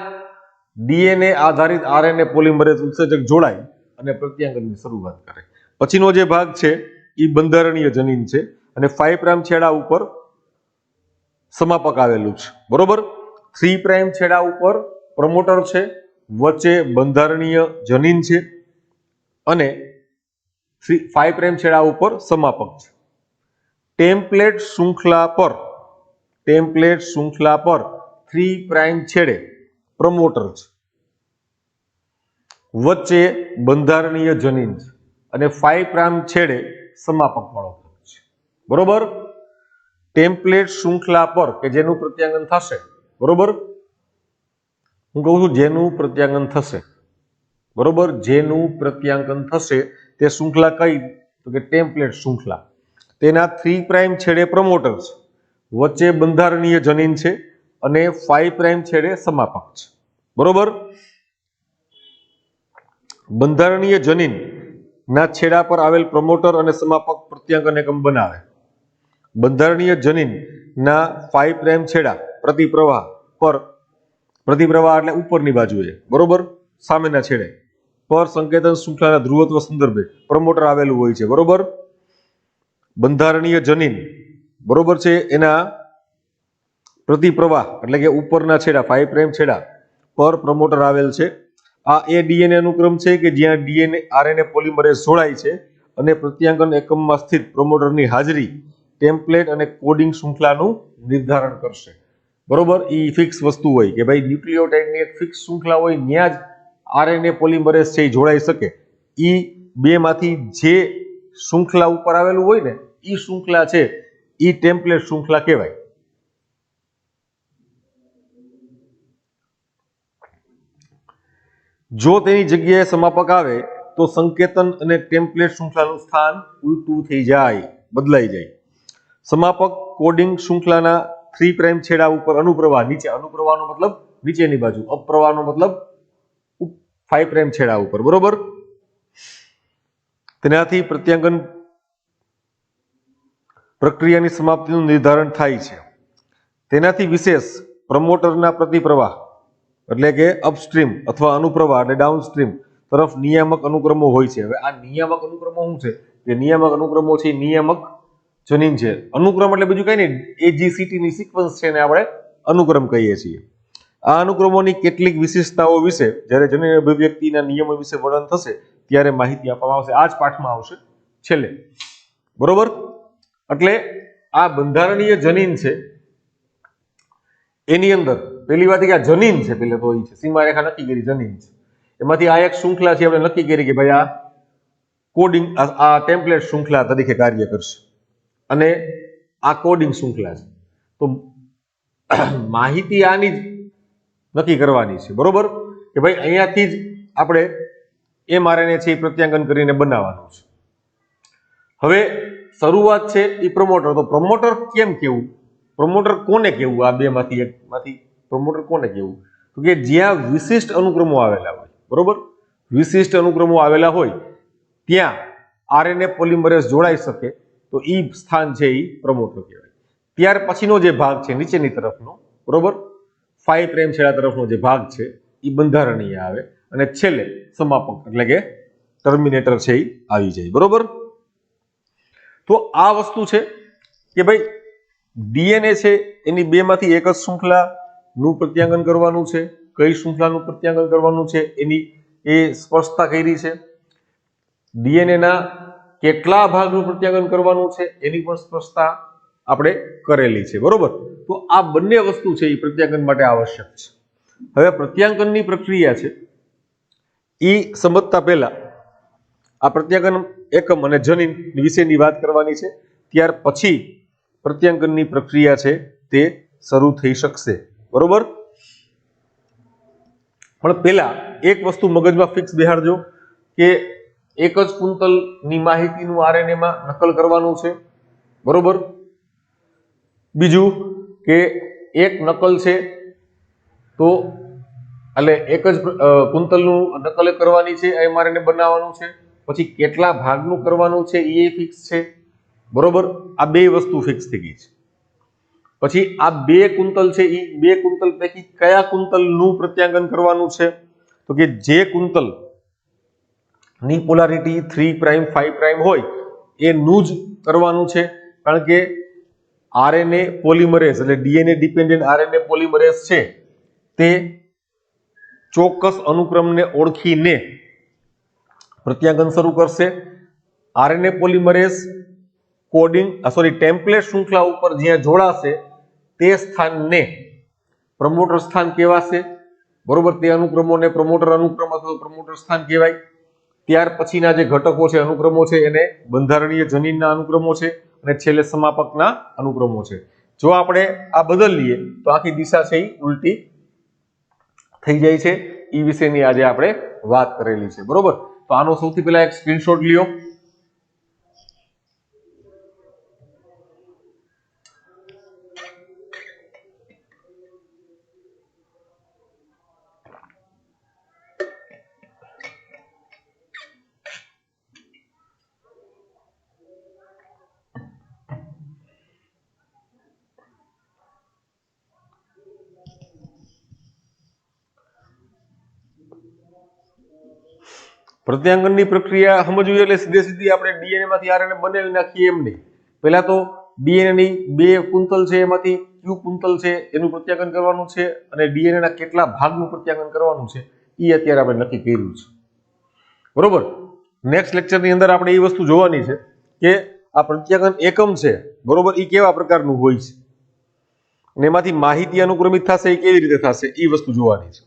ડીએનએ આધારિત આરએનએ પોલિમરેઝ ઉત્સેચક જોડાય અને પ્રત્યાંકનની શરૂઆત કરે. પછીનો જે ભાગ છે એ બંધારણીય જનીન છે અને 5 પ્રાઇમ છેડા ઉપર સમાપક આવેલું છે બરોબર. 3 પ્રાઇમ છેડા ઉપર પ્રમોટર છે, વચ્ચે બંધારણીય જનીન છે અને 5 પ્રાઇમ છેડા ઉપર સમાપક છે. ટેમ્પલેટ શૃંખલા પર 3 પ્રાઇમ છેડે પ્રમોટર છે, વચ્ચે બંધારણીય જનીન છે અને 5 પ્રાઇમ છેડે સમાપક વાળો છે બરોબર. ટેમ્પલેટ શૃંખલા પર કે જેનું પ્રત્યાંગન થશે બરોબર, હું કહું છું જેનું પ્રત્યાંગન થશે બરોબર, જેનું પ્રત્યાંકન થશે તે શૃંખલા કઈ, તો કે ટેમ્પલેટ શૃંખલા. તેના 3 પ્રાઇમ છેડે પ્રમોટર છે, વચ્ચે બંધારણીય જનીન છે અને 5 પ્રાઇમ છેડે સમાપક છે બરોબર. બંધારણીય જનીન ના છેડા પર આવેલ પ્રમોટર અને સમાપક પ્રત્યાંકન એકમ બનાવે. બંધારણીય જનીન ના 5 પ્રાઇમ છેડા પ્રતિપ્રવાહ પર, પ્રતિપ્રવાહ એટલે ઉપરની બાજુએ બરોબર, સામેના છેડે પર સંકેતન શૃંખલાના ધ્રુવત્વ સંદર્ભે પ્રમોટર આવેલું હોય છે બરોબર. બંધારણીય જનીન બરોબર છે એના પ્રતિપ્રવાહ એટલે કે ઉપરના છેડા 5 પ્રાઇમ છેડા પર પ્રમોટર આવેલ છે. આ એ ડીએનએ અનુક્રમ છે કે જ્યાં ડીએનએ આરએનએ પોલિમરેઝ જોડાય છે અને પ્રત્યાંકન એકમમાં સ્થિત પ્રમોટરની હાજરી ટેમ્પલેટ અને કોડિંગ શૃંખલાનું નિર્ધારણ કરશે બરોબર. એ ફિક્સ વસ્તુ હોય કે ભાઈ ન્યુક્લિયોટાઇડની એક ફિક્સ શૃંખલા હોય ત્યાં જ આરએનએ પોલિમરેઝ છે એ જોડાઈ શકે. એ બે માંથી જે શૃંખલા ઉપર આવેલું હોય ને એ શૃંખલા છે એ ટેમ્પલેટ શૃંખલા કહેવાય. જો તેની જગ્યાએ સમાપક આવે તો સંકેતન અને ટેમ્પલેટ શૃંખલાનું સ્થાન ઉલટું થઈ જાય, બદલાઈ જાય. સમાપક કોડિંગ શૃંખલાના 3 પ્રાઇમ છેડા ઉપર અનુપ્રવાહ નીચે, અનુપ્રવાહનો મતલબ નીચેની બાજુ, અપપ્રવાહનો મતલબ 5 પ્રાઇમ છેડા ઉપર બરોબર. તેનાથી પ્રત્યાંકન પ્રક્રિયાની સમાપ્તિનું નિર્ધારણ થાય છે. તેનાથી વિશેષ પ્રમોટરના પ્રતિપ્રવાહ એટલે કે અપસ્ટ્રીમ અથવા અનુપ્રવાહ એટલે ડાઉનસ્ટ્રીમ તરફ નિયામક અનુક્રમો હોય છે. હવે આ નિયામક અનુક્રમો શું છે? જે નિયામક અનુક્રમો છે નિયામક જનીન છે. અનુક્રમ એટલે બીજું કઈ નહીં, એજીસીટી ની સિક્વન્સ છે ને આપણે અનુક્રમ કહીએ છીએ. આ અનુક્રમોની કેટલીક વિશેષતાઓ વિશે જ્યારે જનીન અભિવ્યક્તિના નિયમો વિશે વર્ણન થશે ત્યારે માહિતી આપવામાં આવશે. આ જ પાઠમાં આવશે છેલ્લે બરોબર. એટલે આ બંધારણીય જનીન છે એની અંદર પહેલી વાત કે આ જનીન છે, પેલે તો એ છે સીમારેખા નક્કી કરી જનીન છે, એમાંથી આ એક શૃંખલા છે આપણે નક્કી કરી કે ભાઈ આ કોડિંગ આ ટેમ્પલેટ શૃંખલા તરીકે કાર્ય કરશે અને આ કોડિંગ શૃંખલા છે. તો માહિતી આની જ નક્કી કરવાની છે, બરોબર, કે ભાઈ અહીંયાથી જ આપણે mRNA છે એ પ્રત્યાંગન કરીને બનાવવાનું છે. હવે શરૂઆત છે એ પ્રમોટર. તો પ્રમોટર કેમ કેવું, પ્રમોટર કોને કેવું, આ બે માંથી એકમાંથી પ્રમોટર કોને કેવું? તો કે જ્યાં વિશિષ્ટ અનુક્રમો આવેલા હોય, બરોબર, વિશિષ્ટ અનુક્રમો આવેલા હોય ત્યાં આરએનએ પોલિમરેઝ જોડાઈ શકે તો એ સ્થાન છે એ પ્રમોટર કહેવાય. ત્યાર પછીનો જે ભાગ છે નીચેની તરફનો, બરોબર, 5 પ્રાઇમ છેડા તરફનો જે ભાગ છે એ બંધારણીય આવે અને છેલ્લે સમાપક એટલે કે ટર્મિનેટર છે એ આવી જાય, બરોબર. તો આ વસ્તુ છે કે ભાઈ ડીએનએ છે એની બે માંથી એક જ શૃંખલાનું પ્રત્યાંગન કરવાનું છે. કઈ શૃંખલાનું પ્રત્યાંગન કરવાનું છે એની એ સ્પષ્ટતા કરી છે. ડીએનએ ના કેટલા ભાગનું પ્રત્યાંગન કરવાનું છે એની પણ સ્પષ્ટતા આપણે કરેલી છે, બરોબર. તો આ બંને વસ્તુ છે એ પ્રત્યાંગન માટે આવશ્યક છે. હવે પ્રત્યાંગનની પ્રક્રિયા છે એ સમજતા પહેલા આ પ્રત્યાંગન એકમ અને જનીન વિશેની વાત કરવાની છે. ત્યાર પછી પ્રત્યાંગનની પ્રક્રિયા છે તે શરૂ થઈ શકશે, બરોબર. પણ પહેલા એક વસ્તુ મગજમાં ફિક્સ બેહાડજો કે એક જ કુંતલની માહિતીનું આરએનએ માં નકલ કરવાનું છે, બરોબર. બીજું કે એક નકલ છે તો એટલે એક જ કુંતલનું નકલ કરવાની છે, એમઆરએનએ બનાવવાનું છે. પછી કેટલા ભાગનું કરવાનું છે એ ફિક્સ છે, બરોબર. આ બે વસ્તુ ફિક્સ થઈ ગઈ છે. પછી આ બે કુંતલ છે એ બે કુંતલ પૈકી કયા કુંતલનું પ્રત્યાંગન કરવાનું છે? તો કે જે કુંતલ ની પોલારિટી 3 પ્રાઇમ 5 પ્રાઇમ હોય એનું જ કરવાનું છે. કારણ કે આરએનએ પોલિમરેઝ એટલે ડીએનએ ડિપેન્ડન્ટ આરએનએ પોલિમરેઝ છે તે ચોક્કસ અનુક્રમને ઓળખીને પ્રત્યાંગન શરૂ કરશે. આરએનએ પોલિમરેઝ કોડિંગ ટેમ્પલેટ શૃંખલા ઉપર જ્યાં જોડાશે તે સ્થાનને પ્રમોટર સ્થાન કહેવાશે, બરોબર. તે અનુક્રમોને પ્રમોટર અનુક્રમ અથવા પ્રમોટર સ્થાન કહેવાય. ત્યાર પછીના જે ઘટકો છે અનુક્રમો છે એને બંધારણીય જનીનના અનુક્રમો છે અને છેલ્લે સમાપકના અનુક્રમો છે. જો આપણે આ બદલીએ તો આખી દિશા છે એ ઉલટી થઈ જાય છે. એ વિશેની આજે આપણે વાત કરેલી છે, બરોબર. તો આનો સૌથી પહેલા એક સ્ક્રીનશોટ લ્યો. પ્રત્યાંગનની પ્રક્રિયા સમજવી એટલે સીધી આપણે ડીએનએ માંથી આરએનએ બનાવી નાખીએ એમ નહીં. પહેલા તો ડીએનએ ની બે કુંતલ છે એમાંથી કયું કુંતલ છે એનું પ્રત્યાંગન કરવાનું છે અને ડીએનએ ના કેટલા ભાગનું પ્રત્યાંગન કરવાનું છે એ અત્યારે આપણે નક્કી કર્યું છે, બરોબર. નેક્સ્ટ લેક્ચરની અંદર આપણે એ વસ્તુ જોવાની છે કે આ પ્રત્યાંગન એકમ છે, બરોબર, એ કેવા પ્રકારનું હોય છે અને એમાંથી માહિતી અનુક્રમિત થશે એ કેવી રીતે થશે એ વસ્તુ જોવાની છે.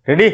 રેડી?